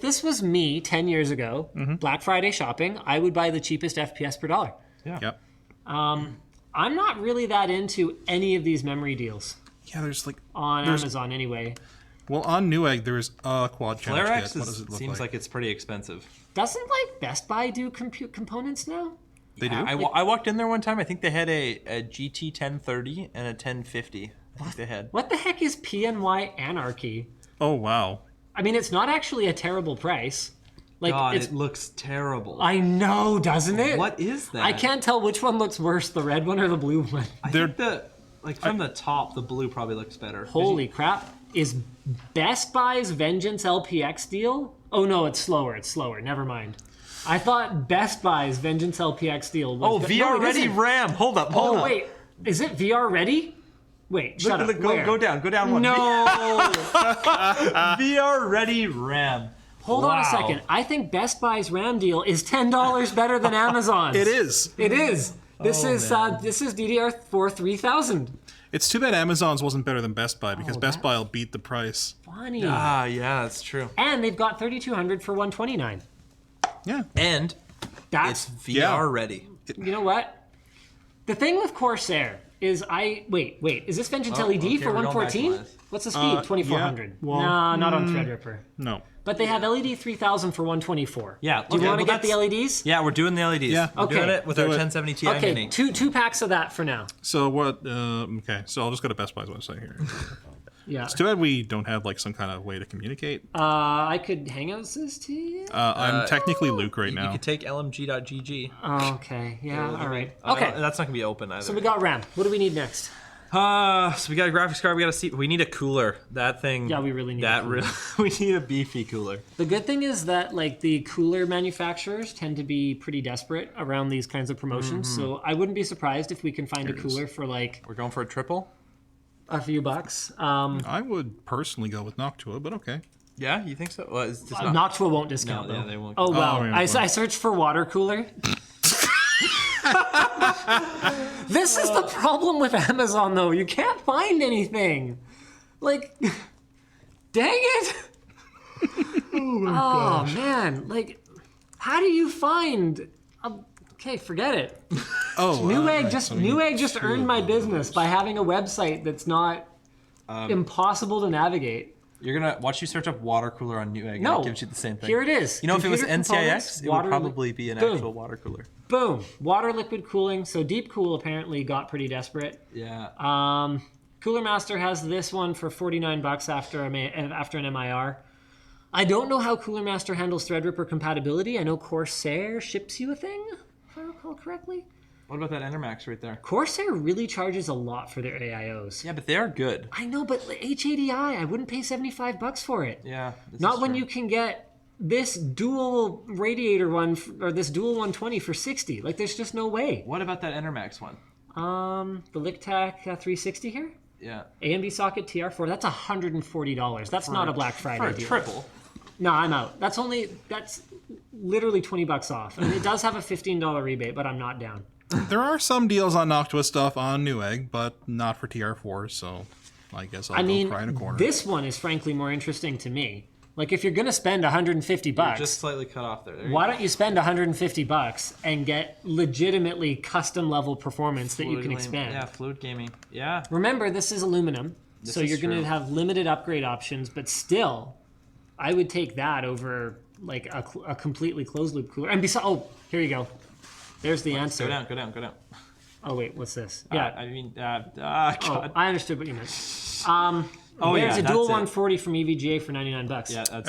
S2: this was me 10 years ago, Black Friday shopping, I would buy the cheapest FPS per dollar.
S1: Yep.
S2: I'm not really that into any of these memory deals
S1: Yeah, there's like
S2: on
S1: There's-
S2: Amazon anyway.
S1: well on Newegg there's a quad channel
S3: Flare
S1: kit.
S3: X
S1: What does it look
S3: seems
S1: like?
S3: like it's pretty expensive.
S2: Doesn't like Best Buy do compute components now?
S1: They do.
S3: I walked in there one time. I think they had a GT 1030 and a 1050. I think they had.
S2: What the heck is PNY Anarchy?
S1: Oh wow.
S2: I mean, it's not actually a terrible price. Like
S3: God,
S2: it's
S3: it looks terrible.
S2: I know, doesn't it?
S3: What is that?
S2: I can't tell which one looks worse, the red one or the blue one.
S3: I think from the top, the blue probably looks better.
S2: Holy crap. Is Best Buy's Vengeance LPX deal? Oh no, it's slower. It's slower. Never mind. I thought Best Buy's Vengeance LPX deal was...
S3: Oh,
S2: no,
S3: VR
S2: it
S3: ready
S2: isn't.
S3: RAM. Hold up.
S2: Oh, wait. Is it VR ready? Wait, shut up. Where?
S3: Go down one.
S2: No.
S3: VR ready RAM.
S2: Hold on a
S3: Wow.
S2: second. I think Best Buy's RAM deal is $10 better than Amazon's.
S1: It is.
S2: It is. This is DDR4 3000.
S1: It's too bad Amazon's wasn't better than Best Buy because Best
S2: that's-
S1: Buy will beat the price.
S2: Funny.
S3: Ah, yeah, that's true.
S2: And they've got 3200 for 129.
S1: Yeah.
S3: And
S2: That's
S3: it's VR
S1: Yeah.
S3: ready.
S2: you know what? The thing with Corsair is wait, is this Vengeance LED
S3: okay,
S2: for
S3: we're going back to
S2: 114?
S3: mine.
S2: What's the speed? 2400.
S1: yeah. Well,
S2: Nah, not on Threadripper.
S1: No.
S2: But they have LED 3000 for 124.
S3: Yeah,
S2: Do you
S3: okay,
S2: want to
S3: well,
S2: get the LEDs?
S3: Yeah, we're doing the LEDs.
S1: Yeah.
S3: We're doing
S2: Okay.
S3: it with
S1: Do
S3: our
S1: it.
S3: 1070 Ti
S2: Okay,
S3: Mini.
S2: two packs of that for now.
S1: So what? Okay. So I'll just go to Best Buy's website here.
S2: Yeah.
S1: It's too bad we don't have like some kind of way to communicate.
S2: I could Hangouts this to you.
S1: I'm technically Luke right
S3: You
S1: now.
S3: could take lmg.gg.
S2: Okay. Yeah. All right.
S3: I don't-
S2: Okay.
S3: That's not going to be open either.
S2: So we got RAM. What do we need next?
S3: So we got a graphics card. We got we need a cooler. That thing.
S2: Yeah, we really need a
S3: that.
S2: cooler.
S3: We need a beefy cooler.
S2: The good thing is that like the cooler manufacturers tend to be pretty desperate around these kinds of promotions. So I wouldn't be surprised if we can find a cooler for like
S3: We're going for a triple.
S2: a few bucks.
S1: I would personally go with Noctua, but okay.
S3: Yeah, you think so? Well, it's just not.
S2: Noctua won't discount
S3: No, yeah,
S2: though.
S3: they won't.
S2: Oh wow!
S1: Oh, yeah,
S2: I
S1: well.
S2: searched for water cooler. This is the problem with Amazon though. You can't find anything. Like, dang it! Oh man! Like, how do you find? Okay, forget it.
S1: Oh,
S2: Newegg
S1: right,
S2: just
S1: so we need
S2: Newegg just
S1: two
S2: earned
S1: of
S2: my
S1: those.
S2: business by having a website that's not impossible to navigate.
S3: You're gonna watch you search up water cooler on Newegg.
S2: No,
S3: And it gives you the same thing.
S2: Here it is.
S3: You know, if it was
S2: Computer components,
S3: NCIX, it would
S2: water
S3: probably be an
S2: boom.
S3: actual water cooler.
S2: Boom. Water liquid cooling. So Deep Cool apparently got pretty desperate.
S3: Yeah.
S2: Cooler Master has this one for $49 after an MIR. I don't know how Cooler Master handles Threadripper compatibility. I know Corsair ships you a thing, if I recall correctly.
S3: What about that Enermax right there?
S2: Corsair really charges a lot for their AIOs.
S3: Yeah, but they are good.
S2: I know, but H80i, I wouldn't pay $75 for it.
S3: Yeah. This
S2: Not
S3: is
S2: when
S3: true.
S2: you can get this dual radiator one or this dual 120 for 60. Like, there's just no way.
S3: What about that Enermax one?
S2: The LicTac 360 here,
S3: Yeah.
S2: AMD socket TR4. That's $140. That's not a Black Friday
S3: For a
S2: deal.
S3: triple.
S2: No, I'm out. That's literally $20 off. I mean, it does have a $15 rebate, but I'm not down.
S1: There are some deals on Noctua stuff on Newegg, but not for TR4, so I guess I'll go cry in a corner.
S2: This one is frankly more interesting to me. Like, if you're gonna spend $150,
S3: Just slightly cut off there.
S2: why don't you spend $150 and get legitimately custom level performance that you can expand?
S3: Yeah, fluid gaming. Yeah.
S2: Remember, this is aluminum, so
S3: is
S2: you're going to
S3: true.
S2: have limited upgrade options, but still, I would take that over like a completely closed loop cooler. And besides, oh, here you go. There's the answer.
S3: Go down.
S2: Oh wait, what's this? Yeah.
S3: God.
S2: Oh, I understood what you meant.
S3: Oh,
S2: there's
S3: yeah,
S2: a dual
S3: that's it.
S2: 140 from EVGA for $99.
S3: Yeah, that's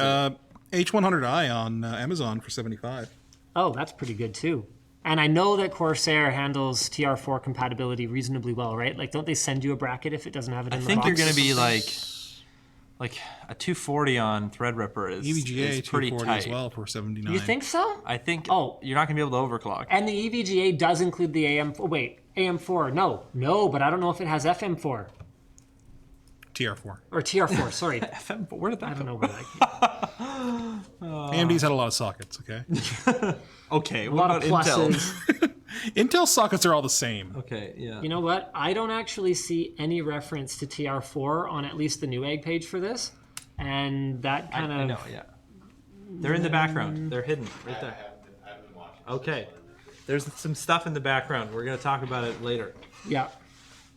S3: it.
S1: H100i on Amazon for $75.
S2: Oh, that's pretty good too. And I know that Corsair handles TR4 compatibility reasonably well, right? Like, don't they send you a bracket if it doesn't have it in
S3: I
S2: the
S3: think
S2: box?
S3: you're going to be like a 240 on Threadripper is
S1: EVGA
S3: pretty
S1: 240
S3: tight.
S1: as well for $79.
S2: You think so?
S3: I think
S2: Oh.
S3: you're not going to be able to overclock.
S2: And the EVGA does include the AM. Oh, wait, AM4. No, but I don't know if it has FM4
S1: TR4.
S2: or TR4. Sorry,
S3: FM, but where did that
S2: I don't
S3: come
S2: know where that came.
S1: AMD's had a lot of sockets, okay?
S3: Okay,
S2: A
S3: what
S2: lot of
S3: about Intel?
S2: pluses.
S1: Intel sockets are all the same.
S3: Okay, yeah.
S2: You know what? I don't actually see any reference to TR4 on at least the Newegg page for this, and that kind of.
S3: I know, yeah. They're in the background. They're hidden right there.
S5: I've been watching.
S3: Okay. There's some stuff in the background. We're going to talk about it later.
S2: Yeah.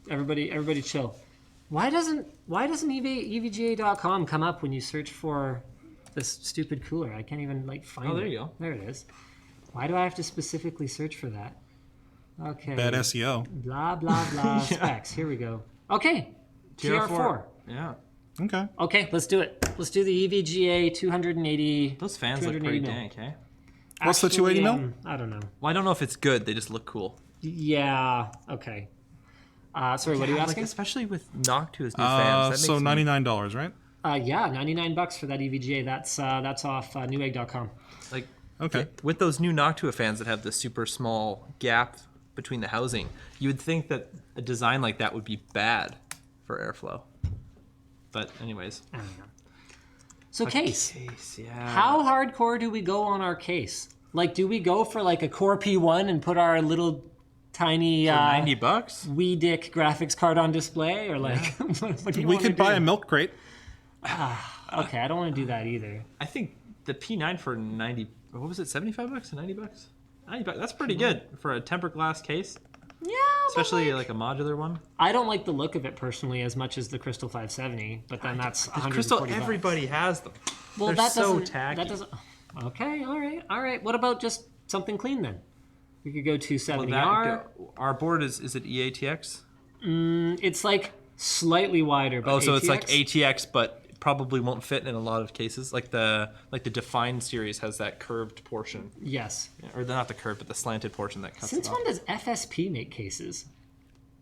S2: Everybody chill. Why doesn't EVGA.com come up when you search for this stupid cooler? I can't even find it.
S3: Oh, there you go.
S2: There it is. Why do I have to specifically search for that? Okay.
S1: Bad SEO.
S2: Blah blah blah specs. Here we go. Okay. TR4.
S3: Yeah.
S1: Okay.
S2: Okay, let's do it. Let's do the EVGA 280.
S3: Those fans look pretty
S2: 280 mil.
S3: dank, eh?
S1: What's the 280 mil?
S2: I don't know.
S3: Well, I don't know if it's good. They just look cool.
S2: Yeah. Okay. Sorry, what are you asking?
S3: Especially with Noctua's new fans. That makes
S1: So
S3: me-
S1: $99, right?
S2: Yeah, $99 for that EVGA. That's off Newegg.com.
S3: Like,
S1: Okay.
S3: with those new Noctua fans that have the super small gap between the housing, you would think that a design like that would be bad for airflow. But anyways.
S2: I don't know. So case.
S3: Case, yeah.
S2: How hardcore do we go on our case? Like, do we go for like a Core P1 and put our little tiny
S3: $90?
S2: wee dick graphics card on display, or like what do you
S1: We
S2: wanna
S1: could buy
S2: do?
S1: a milk crate.
S2: Okay, I don't want to do that either.
S3: I think the P9 for 90, what was it, $75 or $90? $90, that's pretty good for a tempered glass case,
S2: Yeah,
S3: especially like a modular one.
S2: I don't like the look of it personally as much as the Crystal 570, but then that's $140.
S3: Crystal, everybody has them.
S2: Well,
S3: They're
S2: that
S3: so
S2: doesn't.
S3: tacky.
S2: That doesn't. Okay, all right. What about just something clean then? We could go
S3: Well,
S2: 270R.
S3: our board is it EATX?
S2: It's like slightly wider. But
S3: Oh, so it's like
S2: ATX?
S3: ATX, but probably won't fit in a lot of cases. Like the Define series has that curved portion,
S2: Yes.
S3: or not the curved, but the slanted portion that cuts
S2: Since
S3: it off.
S2: when does FSP make cases?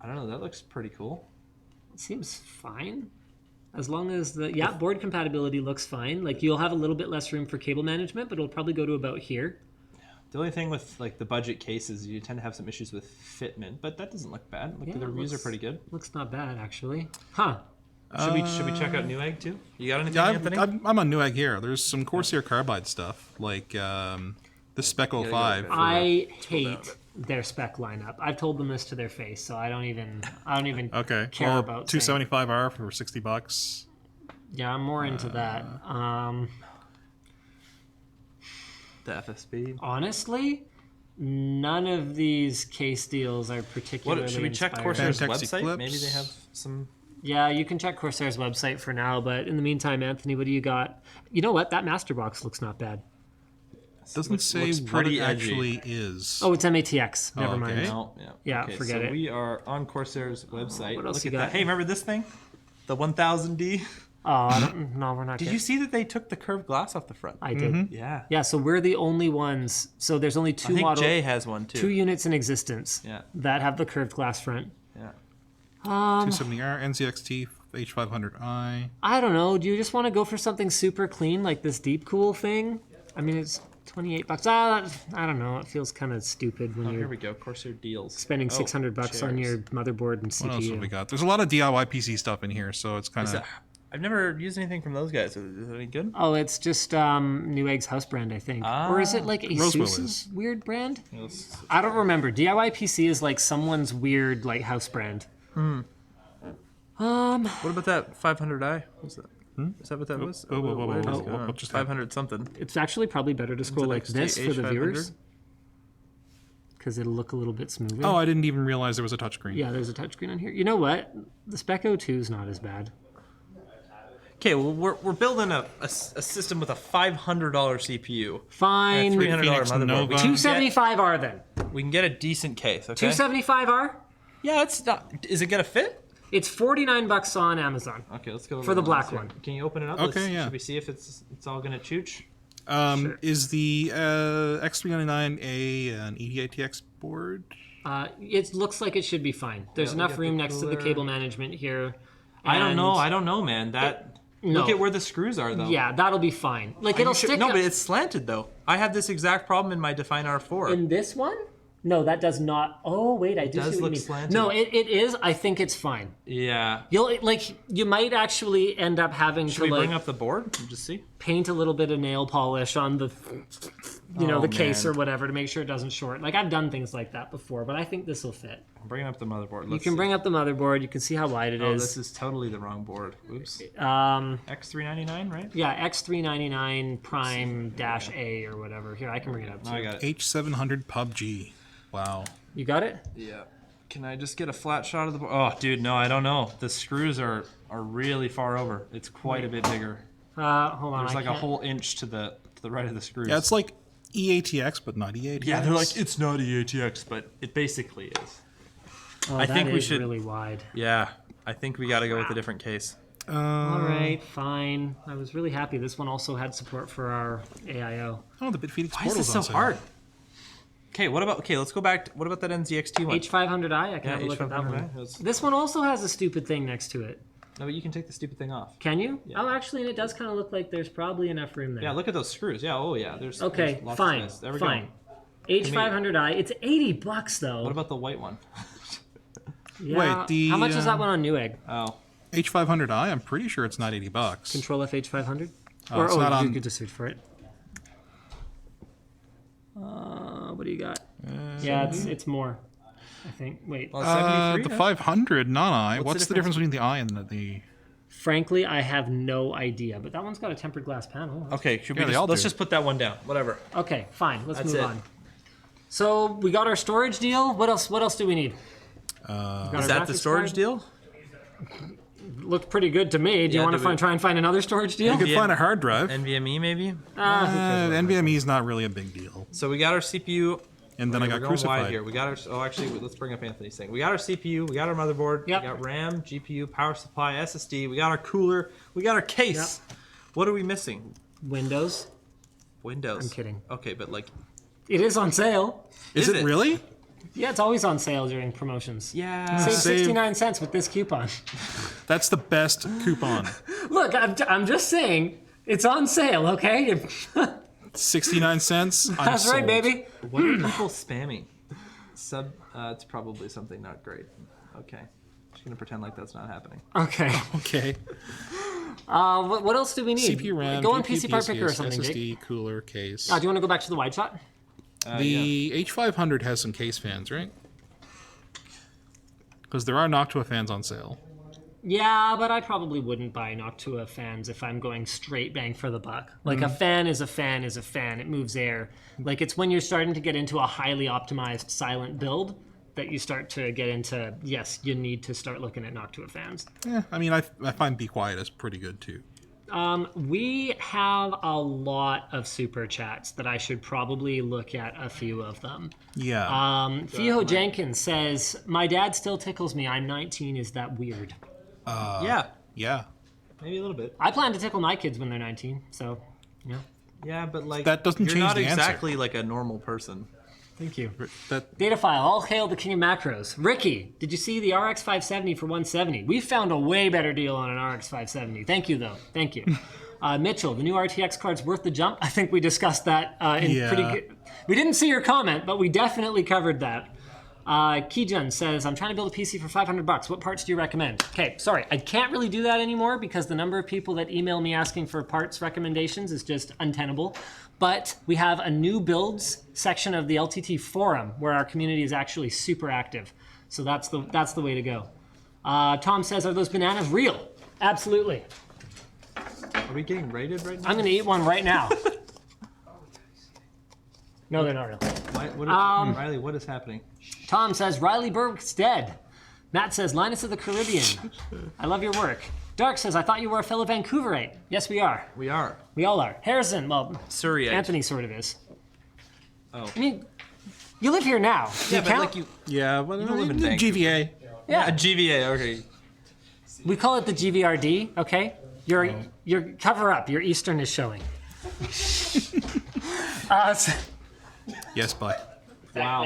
S3: I don't know. That looks pretty cool.
S2: It seems fine. As long as the board compatibility looks fine. Like, you'll have a little bit less room for cable management, but it'll probably go to about here.
S3: The only thing with like the budget cases, you tend to have some issues with fitment, but that doesn't look bad. Like,
S2: Yeah,
S3: the
S2: it
S3: reviews are
S2: looks-
S3: pretty good.
S2: Looks not bad actually. Huh.
S3: Should we check out Newegg too? You got anything,
S1: Yeah,
S3: Anthony?
S1: I'm on Newegg here. There's some Corsair Carbide stuff, like the Spec 05.
S2: I hate their spec lineup. I've told them this to their face, so I don't even
S1: Okay.
S2: care
S1: Well,
S2: about saying-
S1: 275R for $60.
S2: Yeah, I'm more into that.
S3: The FSB.
S2: Honestly, none of these case deals are particularly
S3: What should we check
S2: inspiring.
S3: Corsair's
S1: Fantex
S3: website?
S1: Eclipse.
S3: Maybe they have some.
S2: Yeah, you can check Corsair's website for now, but in the meantime, Anthony, what do you got? You know what? That master box looks not bad.
S1: Doesn't say
S3: looks
S1: what
S3: pretty
S1: it
S3: edgy.
S1: actually is.
S2: Oh, it's MATX. Never
S1: okay.
S2: mind.
S3: No, yeah.
S2: Yeah,
S3: Okay,
S2: forget
S3: so
S2: it.
S3: we are on Corsair's website.
S2: What else
S3: Look
S2: you
S3: at
S2: got?
S3: that. Hey, remember this thing? The 1000D.
S2: No, we're not.
S3: Did you see that they took the curved glass off the front?
S2: I did.
S3: Yeah.
S2: Yeah, so we're the only ones. So there's only two
S3: I think
S2: models.
S3: Jay has one too.
S2: Two units in existence
S3: Yeah.
S2: that have the curved glass front.
S3: Yeah.
S1: 270R, NZXT, H500i.
S2: I don't know. Do you just want to go for something super clean like this Deep Cool thing? I mean, it's $28. I don't know. It feels kind of stupid when
S3: Oh, here
S2: you're
S3: we go. Corsair deals.
S2: spending
S3: Oh,
S2: $600 on
S3: chairs.
S2: your motherboard and
S1: What else have we
S2: CPU.
S1: got? There's a lot of DIY PC stuff in here, so it's kind
S3: Is
S1: of...
S3: that- I've never used anything from those guys. Is it any good?
S2: Oh, it's just Newegg's house brand, I think. Or is it like
S1: Rosewell
S2: ASUS's
S1: is.
S2: weird brand?
S3: Let's-
S2: I don't remember. DIY PC is like someone's weird like house brand.
S3: What about that 500i? What's that? Is that what that was?
S1: whoa, whoa, whoa,
S3: what is
S1: whoa,
S3: going
S1: whoa,
S3: on?
S1: what just happened?
S3: 500 something.
S2: It's actually probably better to scroll like this for the
S3: H500?
S2: viewers because it'll look a little bit smoother.
S1: Oh, I didn't even realize there was a touchscreen.
S2: Yeah, there's a touchscreen on here. You know what? The Spec 02 is not as bad.
S3: Okay, well we're building a system with a $500 CPU.
S2: Fine.
S3: And a $300
S1: Phoenix
S3: motherboard.
S1: Nova.
S2: 275R then.
S3: We can get a decent case. Okay.
S2: 275R?
S3: Yeah, it's not. Is it gonna fit?
S2: It's $49 on Amazon.
S3: Okay, let's go over
S2: For the
S3: to
S2: black
S3: here.
S2: one.
S3: Can you open it up?
S1: Okay,
S3: Let's-
S1: yeah.
S3: Should we see if it's all gonna chooch?
S2: Sure.
S1: Is the X399A an EDITX board?
S2: It looks like it should be fine. There's
S3: Yeah, we
S2: enough
S3: got
S2: room
S3: the
S2: next to the
S3: cooler.
S2: cable management here.
S3: I don't
S2: and-
S3: know. I don't know, man. That look
S2: no.
S3: at where the screws are, though.
S2: Yeah, that'll be fine. Like
S3: Are
S2: it'll
S3: you sure?
S2: stick.
S3: No, but it's slanted though. I have this exact problem in my Define R4.
S2: in this one. No, that does not. Oh wait, I do
S3: does
S2: see what
S3: look
S2: you mean.
S3: slanted.
S2: No, it is. I think it's fine.
S3: Yeah.
S2: You might actually end up having
S3: Should
S2: to
S3: we
S2: like
S3: bring up the board and just see?
S2: paint a little bit of nail polish on the the case
S3: man.
S2: or whatever to make sure it doesn't short. Like I've done things like that before, but I think this will fit.
S3: I'm bringing up the motherboard.
S2: You can bring up the motherboard. You can see how wide it
S3: Oh,
S2: is.
S3: this is totally the wrong board. Oops.
S2: Um,
S3: X399, right?
S2: yeah, X399 Prime Dash A or whatever. Here, I can bring it up too.
S3: Oh, I got it.
S1: H700 PUBG. Wow.
S2: You got it?
S3: Yeah. Can I just get a flat shot of the board? Oh, dude, no, I don't know. The screws are really far over. It's quite a bit bigger.
S2: Hold on.
S3: There's
S2: I
S3: like a
S2: can't-
S3: whole inch to the right of the screws.
S1: Yeah, it's like EATX, but not EATX.
S3: Yeah, they're like, it's not EATX, but it basically is.
S2: Oh,
S3: I think
S2: that
S3: we
S2: is
S3: should-
S2: really wide.
S3: Yeah, I think we got to go with a different case.
S2: All right, fine. I was really happy. This one also had support for our AIO.
S1: Oh, the Bitphoenix
S3: Why is
S1: portal's
S3: this so
S1: on sale.
S3: hard? Okay, let's go back. What about that NZXT one?
S2: H500i. I can
S3: Yeah,
S2: have a look at that
S3: H500i.
S2: one.
S3: That's-
S2: This one also has a stupid thing next to it.
S3: No, but you can take the stupid thing off.
S2: Can you? Oh, actually, and it does kind of look like there's probably enough room there.
S3: Yeah, look at those screws. Yeah, oh yeah, there's
S2: Okay,
S3: there's lots
S2: fine,
S3: of space. There we
S2: fine.
S3: go.
S2: H500i. It's $80 though.
S3: What about the white one?
S2: Yeah.
S1: Wait, the,
S2: How much is that one on Newegg?
S3: Oh,
S1: H500i, I'm pretty sure it's not $80.
S2: Control F500.
S1: Oh, it's not
S2: you
S1: on-
S2: could just search for it. What do you got? Yeah, it's more. I think. Wait.
S3: well,
S1: The
S3: 73.
S1: 500, not I.
S3: What's
S1: What's
S3: the
S1: the difference between the I and the...
S2: Frankly, I have no idea. But that one's got a tempered glass panel.
S3: Okay, should
S1: Yeah,
S3: we
S1: they all
S3: let's
S1: do.
S3: just put that one down. Whatever.
S2: Okay, fine. Let's
S3: That's
S2: move
S3: it.
S2: on. So we got our storage deal. What else? What else do we need?
S3: Is that the storage deal?
S2: Looked pretty good to me. Do you
S3: Yeah,
S2: want
S3: do
S2: to
S3: we-
S2: try and find another storage deal?
S1: You could
S3: NVMe.
S1: find a hard drive.
S3: NVMe maybe.
S1: NVMe is not really a big deal.
S3: So we got our CPU.
S1: And then I
S3: We're
S1: got
S3: going wide
S1: crucified.
S3: here. We got our. Oh, actually, let's bring up Anthony's thing. We got our CPU. We got our motherboard.
S2: Yep.
S3: We got RAM, GPU, power supply, SSD. We got our cooler. We got our case. What are we missing?
S2: Windows.
S3: Windows.
S2: I'm kidding.
S3: Okay, but like,
S2: It is on sale.
S1: Is it really?
S2: Yeah, it's always on sale during promotions.
S3: yeah.
S2: Save
S1: Save-
S2: 69 cents with this coupon.
S1: That's the best coupon.
S2: Look, I'm just saying, it's on sale, okay?
S1: 69 cents. I'm
S2: That's right,
S1: sold.
S2: baby.
S3: What are people spamming? It's probably something not great. Okay. Just gonna pretend like that's not happening.
S2: Okay.
S1: Okay.
S2: What else do we need?
S1: CPU, RAM,
S2: Go on
S1: GPU,
S2: PC Part Picker or
S1: PCS,
S2: something, Jake.
S1: SSD, cooler, case.
S2: Do you want to go back to the wide shot?
S1: The H500 has some case fans, right? Because there are Noctua fans on sale.
S2: Yeah, but I probably wouldn't buy Noctua fans if I'm going straight bang for the buck. Like a fan is a fan is a fan. It moves air. Like it's when you're starting to get into a highly optimized silent build that you start to get into, yes, you need to start looking at Noctua fans.
S1: Yeah, I mean, I find Be Quiet is pretty good too.
S2: We have a lot of super chats that I should probably look at a few of them.
S1: Yeah.
S2: Fiho Jenkins says, "My dad still tickles me. I'm 19. Is that weird?"
S3: Yeah.
S1: yeah.
S3: Maybe a little bit.
S2: I plan to tickle my kids when they're 19, so, yeah.
S3: Yeah, but like
S1: That doesn't
S3: you're
S1: change
S3: not
S1: the answer.
S3: exactly like a normal person.
S2: Thank you.
S1: That
S2: Dataphile, all hail the king of macros. Ricky, did you see the RX 570 for 170? We found a way better deal on an RX 570. Thank you, though. Thank you. Mitchell, the new RTX card's worth the jump. I think we discussed that in pretty good. We didn't see your comment, but we definitely covered that. Kijun says, I'm trying to build a PC for $500. What parts do you recommend? Okay, sorry, I can't really do that anymore because the number of people that email me asking for parts recommendations is just untenable. But we have a new builds section of the LTT forum where our community is actually super active. So that's the way to go. Tom says, are those bananas real? Absolutely.
S3: Are we getting rated right now?
S2: I'm going to eat one right now. No, they're not real.
S3: Riley, what is happening?
S2: Tom says, Riley Burke's dead. Matt says, Linus of the Caribbean. I love your work. Dark says, I thought you were a fellow Vancouverite. Yes, we are.
S3: We are.
S2: We all are. Harrison, well,
S3: Surrey.
S2: Anthony sort of is.
S3: Oh.
S2: I mean, you live here now. Do
S3: Yeah,
S2: you
S3: but
S2: count?
S3: like you
S1: but
S3: don't live in Vancouver.
S1: GVA.
S2: Yeah.
S3: a GVA, okay.
S2: We call it the GVRD, okay? Your cover up, your Eastern is showing.
S1: Yes, bye.
S3: Wow.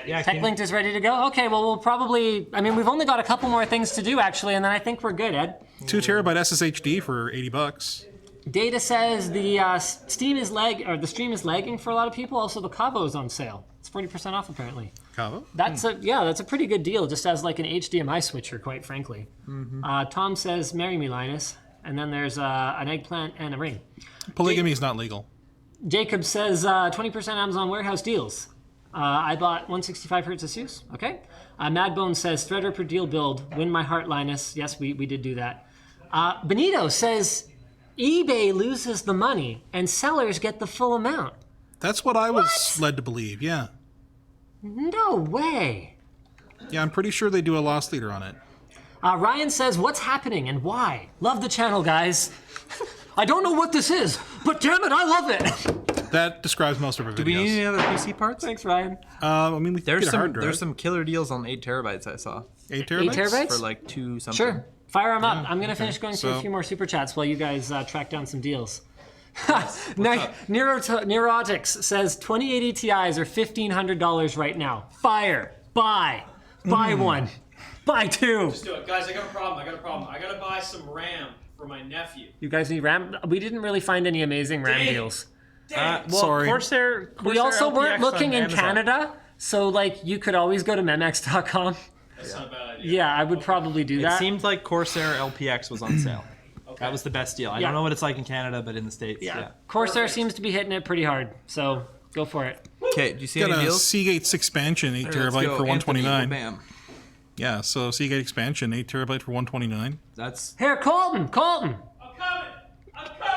S3: Yeah,
S2: TechLinked is ready to go? Okay, well, we'll probably, I mean, we've only got a couple more things to do, actually, and then I think we're good, Ed.
S1: 2 terabyte SSHD for $80.
S2: Data says the stream is lagging for a lot of people. Also, the Cavo is on sale. It's 40% off, apparently.
S1: Cavo?
S2: That's a pretty good deal, just as like an HDMI switcher, quite frankly. Tom says, marry me, Linus. And then there's an eggplant and a ring.
S1: Polygamy is not legal.
S2: Jacob says 20% Amazon warehouse deals. I bought 165 hertz Asus. Okay. Madbone says threader per deal build. Win my heart, Linus. Yes, we did do that. Benito says eBay loses the money and sellers get the full amount.
S1: That's what I was led to believe, yeah.
S2: No way.
S1: Yeah, I'm pretty sure they do a loss leader on it.
S2: Ryan says, what's happening and why? Love the channel, guys. I don't know what this is, but damn it, I love it.
S1: That describes most of our videos.
S3: Do we need any other PC parts?
S2: Thanks, Ryan.
S1: I mean, we can get a hard drive.
S3: There's some killer deals on 8 terabytes I saw
S1: 8 terabytes?
S2: 8 terabytes?
S3: for like 2 something.
S2: Sure. Fire them up. I'm going to finish going through a
S1: So-
S2: few more super chats while you guys track down some deals. Neurotics says 2080 Ti's are $1,500 right now. Fire. Buy. Buy one. Buy two.
S4: Let's do it. Guys, I got a problem. I got to buy some RAM for my nephew.
S2: You guys need RAM? We didn't really find any amazing RAM
S4: Dang.
S2: deals.
S3: Well,
S1: Sorry.
S3: Corsair
S2: We also
S3: LPX
S2: weren't looking
S3: on
S2: in
S3: Amazon.
S2: Canada, so like you could always go to memex.com.
S4: That's not a bad idea.
S2: Yeah, I would probably do
S3: It
S2: that.
S3: seemed like Corsair LPX was on sale. That was the best deal. I
S2: Yeah.
S3: don't know what it's like in Canada, but in the States, yeah.
S2: Corsair
S4: Perfect.
S2: seems to be hitting it pretty hard, so go for it.
S3: Okay, do you see
S1: Got
S3: any
S1: a
S3: deals?
S1: Seagate expansion 8
S3: Let's
S1: terabyte
S3: go,
S1: for
S3: Anthony,
S1: 129.
S3: bam.
S1: Yeah, so Seagate expansion 8 terabyte for 129.
S3: That's
S2: Here, Colton!
S4: I'm coming.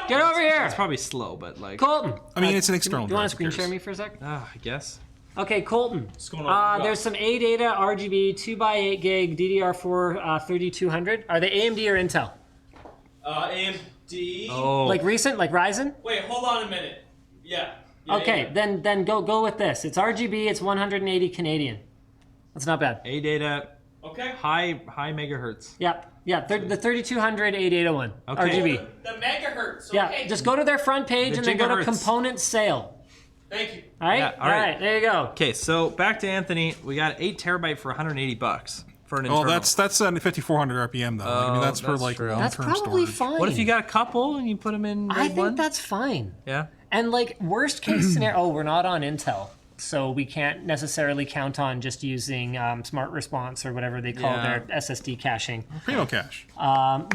S2: Get over here!
S3: it's probably slow, but like,
S2: Colton!
S1: I mean, it's an external
S2: Do you want to
S1: drive,
S2: screen
S1: who
S2: share
S1: cares?
S2: me for a sec?
S3: I guess.
S2: Okay, Colton.
S4: What's going on?
S2: There's some ADATA RGB 2x8 gig DDR4 3200. Are they AMD or Intel?
S4: AMD.
S3: Oh,
S2: Like recent, like Ryzen?
S4: Wait, hold on a minute. Yeah.
S2: Okay, then go with this. It's RGB. It's 180 Canadian. That's not bad.
S3: A data,
S4: Okay.
S3: high megahertz.
S2: Yeah. The 3200 8801
S3: Okay.
S2: RGB.
S4: The megahertz.
S2: Yeah,
S4: Okay.
S2: just go to their front page
S3: The
S2: and then go to
S3: gigahertz.
S2: component sale.
S4: Thank you.
S2: All right.
S3: Yeah, all right.
S2: There you go.
S3: Okay, so back to Anthony. We got 8 terabyte for $180 for an internal.
S1: Oh, that's on 5400 RPM though. I mean, that's for
S3: that's
S1: like
S3: true.
S2: That's
S1: long-term
S2: probably
S1: storage.
S2: fine.
S3: What if you got a couple and you put them in
S2: I
S3: RAID
S2: think
S3: 1?
S2: that's fine.
S3: Yeah.
S2: And like worst case scenario, oh, we're not on Intel, so we can't necessarily count on just using Smart Response or whatever they call
S3: Yeah.
S2: their SSD caching.
S1: Primo cache.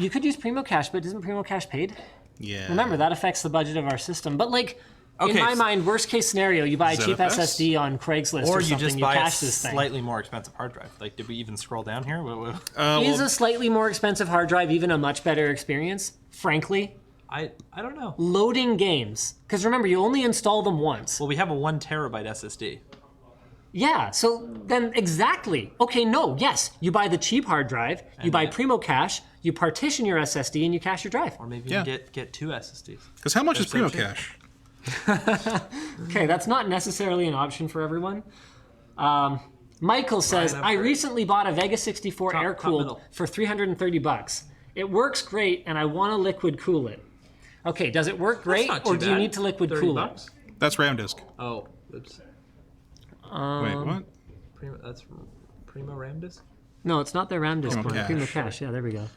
S2: You could use Primo Cache, but isn't Primo Cache paid?
S1: Yeah.
S2: Remember, that affects the budget of our system. But like, in
S3: Okay,
S2: my
S3: so-
S2: mind, worst case scenario, you buy a cheap
S1: ZFS?
S2: SSD on Craigslist
S3: Or
S2: or
S3: you
S2: something,
S3: just
S2: you
S3: buy a
S2: cache this thing.
S3: slightly more expensive hard drive. Like, did we even scroll down here?
S2: Is a slightly more expensive hard drive even a much better experience? Frankly,
S3: I don't know.
S2: loading games. Because remember, you only install them once.
S3: Well, we have a 1 terabyte SSD.
S2: Yeah, so then exactly. Okay, no, yes, you buy the cheap hard drive, you buy
S3: then-
S2: Primo Cache, you partition your SSD, and you cache your drive.
S3: Or maybe
S1: Yeah.
S3: you get 2 SSDs.
S1: Because how much is
S3: so
S1: Primo
S3: cheap.
S1: cache?
S2: Okay, that's not necessarily an option for everyone. Michael says,
S3: Ryan,
S2: I
S3: upgrade.
S2: recently bought a Vega 64
S3: Top
S2: air-cooled
S3: middle.
S2: for $330. It works great, and I want to liquid cool it. Okay, does it work great,
S3: not
S2: or
S3: too
S2: do you
S3: bad.
S2: need to liquid cool it?
S1: That's RAM disk.
S3: Oh, oops.
S1: Wait, what?
S3: That's Primo RAM disk?
S2: No, it's not their RAM disk
S1: Primo
S2: one.
S1: Cache.
S2: Primo Cache. Yeah, there we go.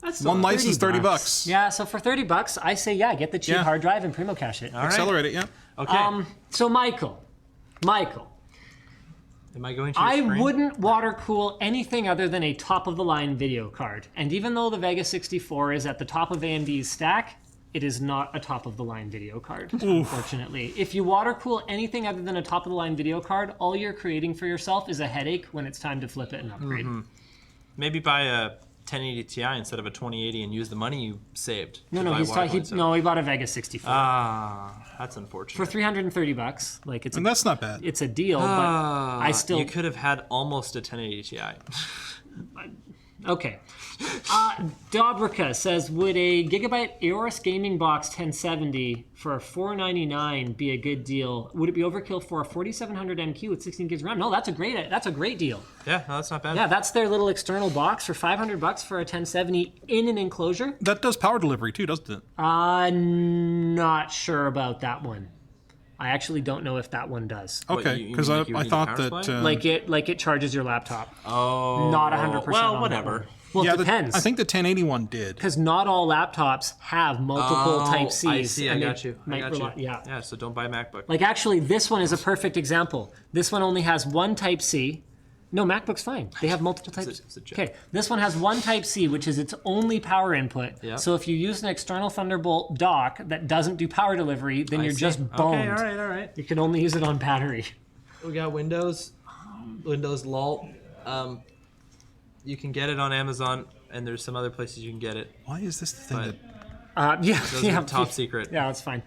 S3: That's
S1: One license, $30.
S2: Yeah, so for $30, I say get the cheap
S1: Yeah.
S2: hard drive and Primo Cache it.
S3: All right.
S1: Accelerate it, yeah.
S3: Okay.
S2: So Michael,
S3: Am I going to your
S2: I
S3: screen?
S2: wouldn't water cool anything other than a top of the line video card. And even though the Vega 64 is at the top of AMD's stack, it is not a top of the line video card, unfortunately. If you water cool anything other than a top of the line video card, all you're creating for yourself is a headache when it's time to flip it and upgrade.
S3: Maybe buy a 1080 Ti instead of a 2080 and use the money you saved.
S2: No,
S3: to
S2: no,
S3: buy
S2: he
S3: watercolor.
S2: bought a Vega 64
S3: That's unfortunate.
S2: for $330. Like it's
S1: And that's not bad.
S2: it's a deal, but I still
S3: You could have had almost a 1080 Ti.
S2: okay. Dobrika says, would a Gigabyte Aorus Gaming Box 1070 for $499 be a good deal? Would it be overkill for a 4700 MQ with 16 gigs RAM? No, that's a great deal.
S3: Yeah, no, that's not bad.
S2: Yeah, that's their little external box for $500 for a 1070 in an enclosure.
S1: That does power delivery too, doesn't it?
S2: Not sure about that one. I actually don't know if that one does.
S1: Okay,
S3: you
S1: because
S3: mean
S1: I,
S3: like you
S1: I
S3: need a
S1: thought
S3: power
S1: that...
S3: supply?
S2: Like it charges your laptop.
S3: Oh.
S2: Not 100%.
S3: Well,
S2: on
S3: whatever.
S2: that one. Well,
S1: yeah,
S2: it depends.
S1: I think the 1080 one did.
S2: Because not all laptops have multiple Type C's.
S3: I see. I
S2: and they
S3: got you.
S2: might rely- Yeah.
S3: Yeah. So don't buy a MacBook.
S2: Like actually, this one is a perfect example. This one only has one Type C. No, MacBook's fine. They have multiple Types.
S3: it's a joke.
S2: Okay, this one has one Type C, which is its only power input.
S3: Yeah.
S2: So if you use an external Thunderbolt dock that doesn't do power delivery, then you're
S3: see.
S2: just boned.
S3: Okay. All right.
S2: You can only use it on battery.
S3: We got Windows LUL. You can get it on Amazon, and there's some other places you can get it.
S1: Why is this the thing
S3: But
S1: that...
S3: those are top secret.
S2: Yeah, that's fine.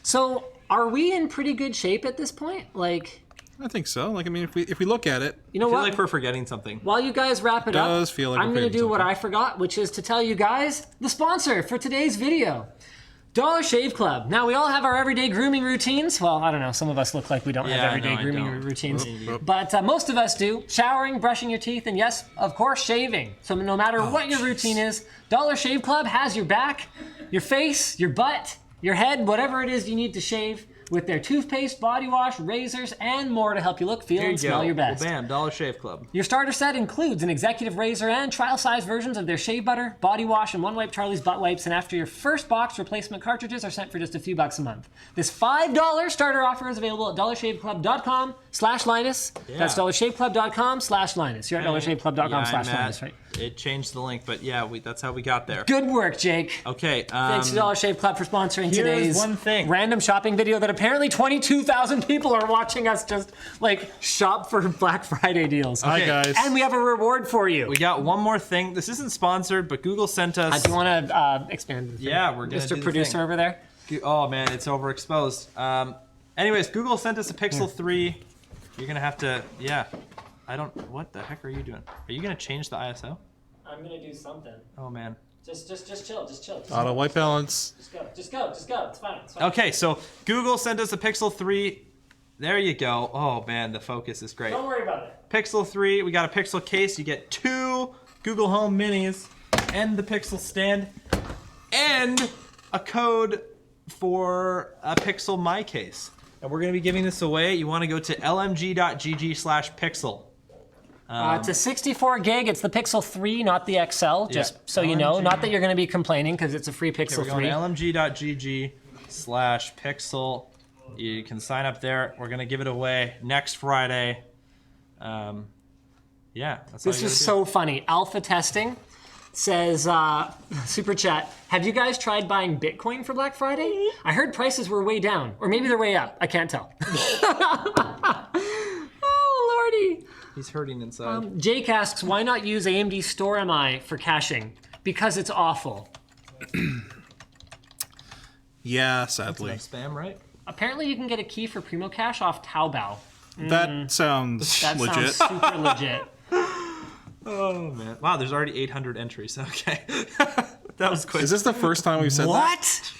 S2: So are we in pretty good shape at this point? Like,
S1: I think so. Like, I mean, if we look at it,
S2: you know
S3: I feel
S2: what?
S3: like we're forgetting something.
S2: While you guys wrap it up,
S1: Does feel like
S2: I'm
S1: we're
S2: going to
S1: forgetting
S2: do what
S1: something.
S2: I forgot, which is to tell you guys the sponsor for today's video. Dollar Shave Club. Now, we all have our everyday grooming routines. Well, I don't know. Some of us look like we don't have
S3: Yeah,
S2: everyday
S3: no, I
S2: grooming
S3: don't.
S2: routines.
S1: Oop.
S2: But most of us do. Showering, brushing your teeth, and yes, of course, shaving. So no matter what your routine is, Dollar Shave Club has your back, your face, your butt, your head, whatever it is you need to shave, with their toothpaste, body wash, razors, and more to help you look, feel,
S3: Here
S2: and
S3: you
S2: smell
S3: go.
S2: your best.
S3: Well, bam, Dollar Shave Club.
S2: Your starter set includes an executive razor and trial-size versions of their shave butter, body wash, and One Wipe Charlie's butt wipes. And after your first box, replacement cartridges are sent for just a few bucks a month. This $5 starter offer is available at dollarshaveclub.com/Linus. That's dollarshaveclub.com/Linus. You're at dollarshaveclub.com/Linus, right?
S3: It changed the link, but yeah, that's how we got there.
S2: Good work, Jake.
S3: Okay.
S2: Thanks to Dollar Shave Club for sponsoring today's
S3: one thing.
S2: random shopping video that apparently 22,000 people are watching us just like shop for Black Friday deals.
S1: Hi,
S3: Okay.
S1: guys.
S2: And we have a reward for you.
S3: We got one more thing. This isn't sponsored, but Google sent us.
S2: Do you want to expand? the thing?
S3: Yeah, we're gonna do
S2: Mr.
S3: the
S2: Producer
S3: thing.
S2: over there.
S3: Oh man, it's overexposed. Anyways, Google sent us a Pixel 3. You're gonna have to. Yeah. What the heck are you doing? Are you gonna change the ISO?
S2: I'm gonna do something.
S3: Oh man.
S2: Just chill.
S1: Auto white balance.
S2: Just go. It's fine.
S3: Okay, so Google sent us a Pixel 3. There you go. Oh man, the focus is great.
S2: Don't worry about it.
S3: Pixel 3, we got a Pixel case. You get 2 Google Home Minis and the Pixel stand and a code for a Pixel My Case. And we're going to be giving this away. You want to go to lmg.gg/pixel.
S2: It's a 64 gig. It's the Pixel 3, not the XL. Just
S3: Yeah.
S2: so you know,
S3: LMG.
S2: not that you're going to be complaining because it's a free Pixel
S3: We're going
S2: 3.
S3: to lmg.gg/pixel. You can sign up there. We're going to give it away next Friday. Yeah, that's all
S2: This
S3: you
S2: is
S3: gotta
S2: so funny. Alpha testing says, super chat, have you guys tried buying Bitcoin for Black Friday? I heard prices were way down, or maybe they're way up. I can't tell. Oh, Lordy.
S3: do. He's hurting inside.
S2: Jake asks, why not use AMD Store MI for caching? Because it's awful.
S1: Yeah,
S3: Enough
S1: sadly.
S3: spam, right?
S2: Apparently you can get a key for Primo Cache off Taobao.
S1: That sounds
S2: That
S1: legit.
S2: sounds super legit.
S3: Oh man! Wow, there's already 800 entries. Okay, that was quick.
S1: Is this the first time we've said that?
S2: What?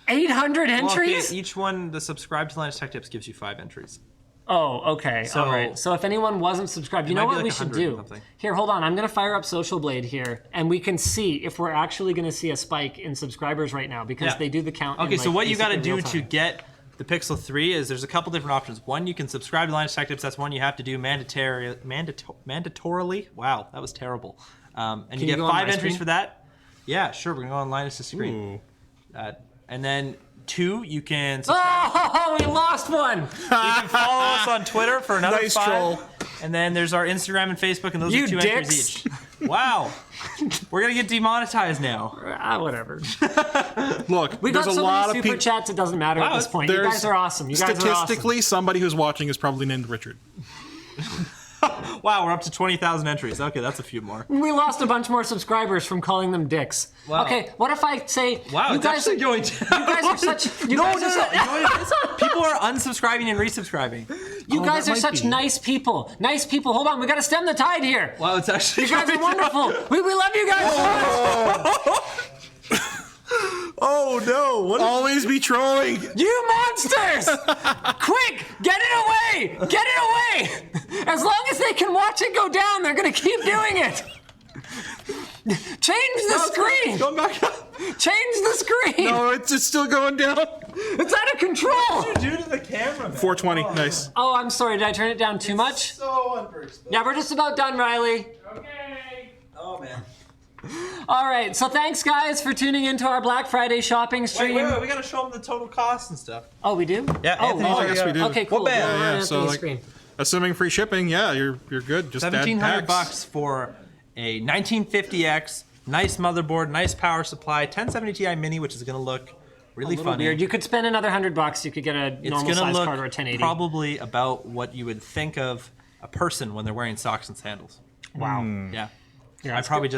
S2: 800
S3: Well, okay,
S2: entries?
S3: each one, the subscribe to Linus Tech Tips gives you 5 entries.
S2: Oh, okay.
S3: So-
S2: All right. So if anyone wasn't subscribed, you know
S3: might be
S2: what
S3: like
S2: we should
S3: 100 or
S2: do?
S3: something.
S2: Here, hold on. I'm going to fire up Social Blade here, and we can see if we're actually going to see a spike in subscribers right now because
S3: Yeah.
S2: they do the count.
S3: Okay,
S2: in,
S3: so what you got to
S2: basically
S3: do
S2: real
S3: to
S2: time.
S3: get the Pixel 3 is there's a couple different options. One, you can subscribe to Linus Tech Tips. That's one you have to do mandatorily. Wow, that was terrible. And you
S2: you
S3: get
S2: go on
S3: 5
S2: my
S3: entries
S2: screen?
S3: for that. Yeah, sure. We're going to go on Linus' screen.
S1: Ooh.
S3: And then 2, you can subscribe.
S2: Oh, we lost one.
S3: You can follow us on Twitter for another
S1: Nice
S3: 5.
S1: troll.
S3: And then there's our Instagram and Facebook, and those
S2: You
S3: are 2 entries
S2: dicks.
S3: each. Wow. We're going to get demonetized now.
S2: Whatever.
S1: Look,
S2: We
S1: there's
S2: got
S1: a
S2: so
S1: lot
S2: many
S1: of
S2: super
S1: people.
S2: chats. It doesn't matter at
S3: Wow,
S2: this point. You guys are awesome. You guys are awesome.
S1: Statistically, somebody who's watching is probably named Richard.
S3: Wow, we're up to 20,000 entries. Okay, that's a few more.
S2: We lost a bunch more subscribers from calling them dicks.
S3: Wow.
S2: Okay, what if I say,
S3: Wow,
S2: you
S3: it's
S2: guys
S3: actually
S2: are,
S3: going down.
S2: you guys are such, you
S3: No,
S2: guys
S3: no,
S2: are
S3: no.
S2: such,
S3: You know what it is? People are unsubscribing and resubscribing.
S2: you guys
S1: that
S2: are
S1: might
S2: such
S1: be.
S2: nice people. Nice people. Hold on, we got to stem the tide here.
S3: Wow, it's actually.
S2: You guys are wonderful. We love you guys so much.
S3: Oh no! What?
S1: Always be trolling.
S2: You monsters! Quick, get it away! Get it away! As long as they can watch it go down, they're gonna keep doing it. Change the screen.
S3: Going back up.
S2: Change the screen.
S1: No, it's still going down.
S2: It's out of control.
S3: What did you do to the camera, man?
S1: 420. Nice.
S2: Oh, I'm sorry. Did I turn it down too much?
S3: So unpredictable.
S2: Yeah, we're just about done, Riley.
S4: Okay.
S3: Oh man.
S2: All right. So thanks, guys, for tuning into our Black Friday shopping stream.
S3: Wait, we gotta show them the total cost and stuff.
S2: Oh, we do?
S3: Yeah,
S2: Oh,
S3: Anthony's
S1: Oh,
S3: already
S1: yes, we
S3: got-
S1: do.
S2: Okay, cool.
S3: Well, bam.
S2: Go on
S1: Yeah,
S2: Anthony's
S1: so, like,
S2: screen.
S1: Assuming free shipping, yeah, you're good. Just add
S3: $1,700
S1: tax.
S3: bucks for a 1950X, nice motherboard, nice power supply, 1070 Ti Mini, which is gonna look really
S2: Little
S3: funny.
S2: weird. You could spend another $100. You could get a
S3: It's
S2: normal
S3: gonna
S2: size
S3: look
S2: card or a 1080.
S3: probably about what you would think of a person when they're wearing socks and sandals.
S2: Wow.
S3: Yeah.
S2: Yeah,
S3: we
S2: it's
S3: probably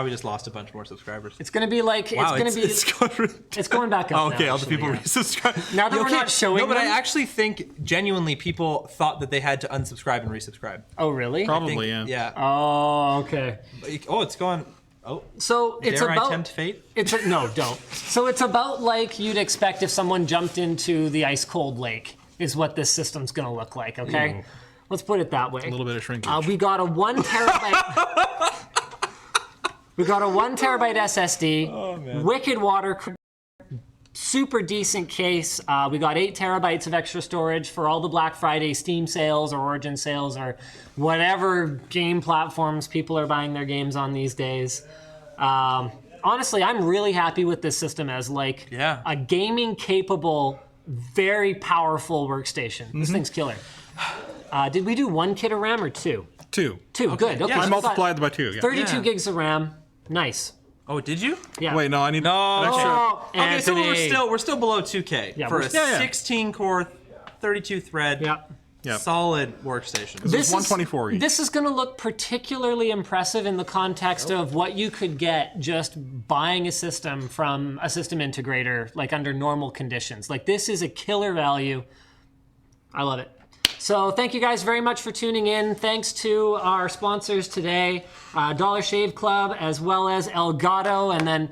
S3: just lost a bunch more subscribers.
S2: It's gonna be like
S3: Wow,
S2: it's going back up.
S3: Oh, okay,
S2: now,
S3: all the
S2: actually,
S3: people
S2: yeah.
S3: resubscribe.
S2: Now that we're not showing
S3: No, but
S2: them?
S3: I actually think genuinely people thought that they had to unsubscribe and resubscribe.
S2: Oh, really?
S1: Probably,
S3: Think-
S1: yeah.
S2: Oh, okay.
S3: Oh, it's going. Oh,
S2: So it's
S3: dare
S2: about
S3: I tempt fate?
S2: no, don't. So it's about like you'd expect if someone jumped into the ice cold lake is what this system's gonna look like. Okay, let's put it that way.
S1: A little bit of shrinkage.
S2: We got a 1 terabyte. We got a 1 terabyte SSD.
S3: Oh, man.
S2: Wicked water. Super decent case. We got 8 terabytes of extra storage for all the Black Friday Steam sales or Origin sales or whatever game platforms people are buying their games on these days. Honestly, I'm really happy with this system as like
S3: Yeah.
S2: a gaming capable, very powerful workstation. This thing's killer. Did we do 1 kit of RAM or 2?
S1: 2.
S2: 2, good. Okay,
S3: yeah,
S2: so
S1: I
S2: we got
S1: multiplied by 2. Yeah.
S2: 32
S3: Yeah.
S2: gigs of RAM. Nice.
S3: Oh, did you?
S2: Yeah.
S1: Wait, no, I need
S3: No.
S1: an extra.
S2: Oh,
S3: Okay, so
S2: Anthony.
S3: we're still below 2K
S2: Yeah,
S3: for
S2: we're
S3: a
S2: still-
S1: yeah.
S3: 16 core, 32 thread,
S2: Yeah.
S1: Yeah.
S3: solid workstation.
S1: This is 124 each.
S2: This is going to look particularly impressive in the context of what you could get just buying a system from a system integrator, like under normal conditions. Like this is a killer value. I love it. So thank you guys very much for tuning in. Thanks to our sponsors today, Dollar Shave Club, as well as Elgato, and then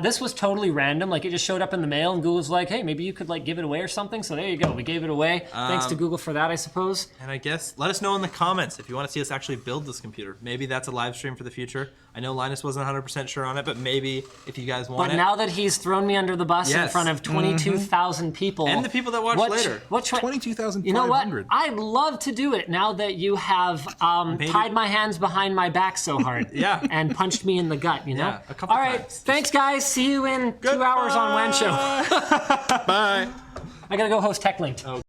S2: this was totally random. Like it just showed up in the mail, and Google was like, "Hey, maybe you could like give it away or something." So there you go. We gave it away. Thanks to Google for that, I suppose.
S3: And I guess let us know in the comments if you want to see us actually build this computer. Maybe that's a live stream for the future. I know Linus wasn't 100% sure on it, but maybe if you guys want
S2: But
S3: it.
S2: now that he's thrown me under the bus in
S3: Yes.
S2: front of 22,000 people,
S3: And the people that watch later.
S2: What
S1: 22,500.
S2: You know what? I'd love to do it now that you have tied my hands behind my back so hard.
S3: Yeah.
S2: And punched me in the gut. You know.
S3: Yeah, a couple
S2: All right.
S3: times.
S2: Thanks, guys. See you in 2 hours on WAN Show.
S1: Bye.
S2: I gotta go host TechLink.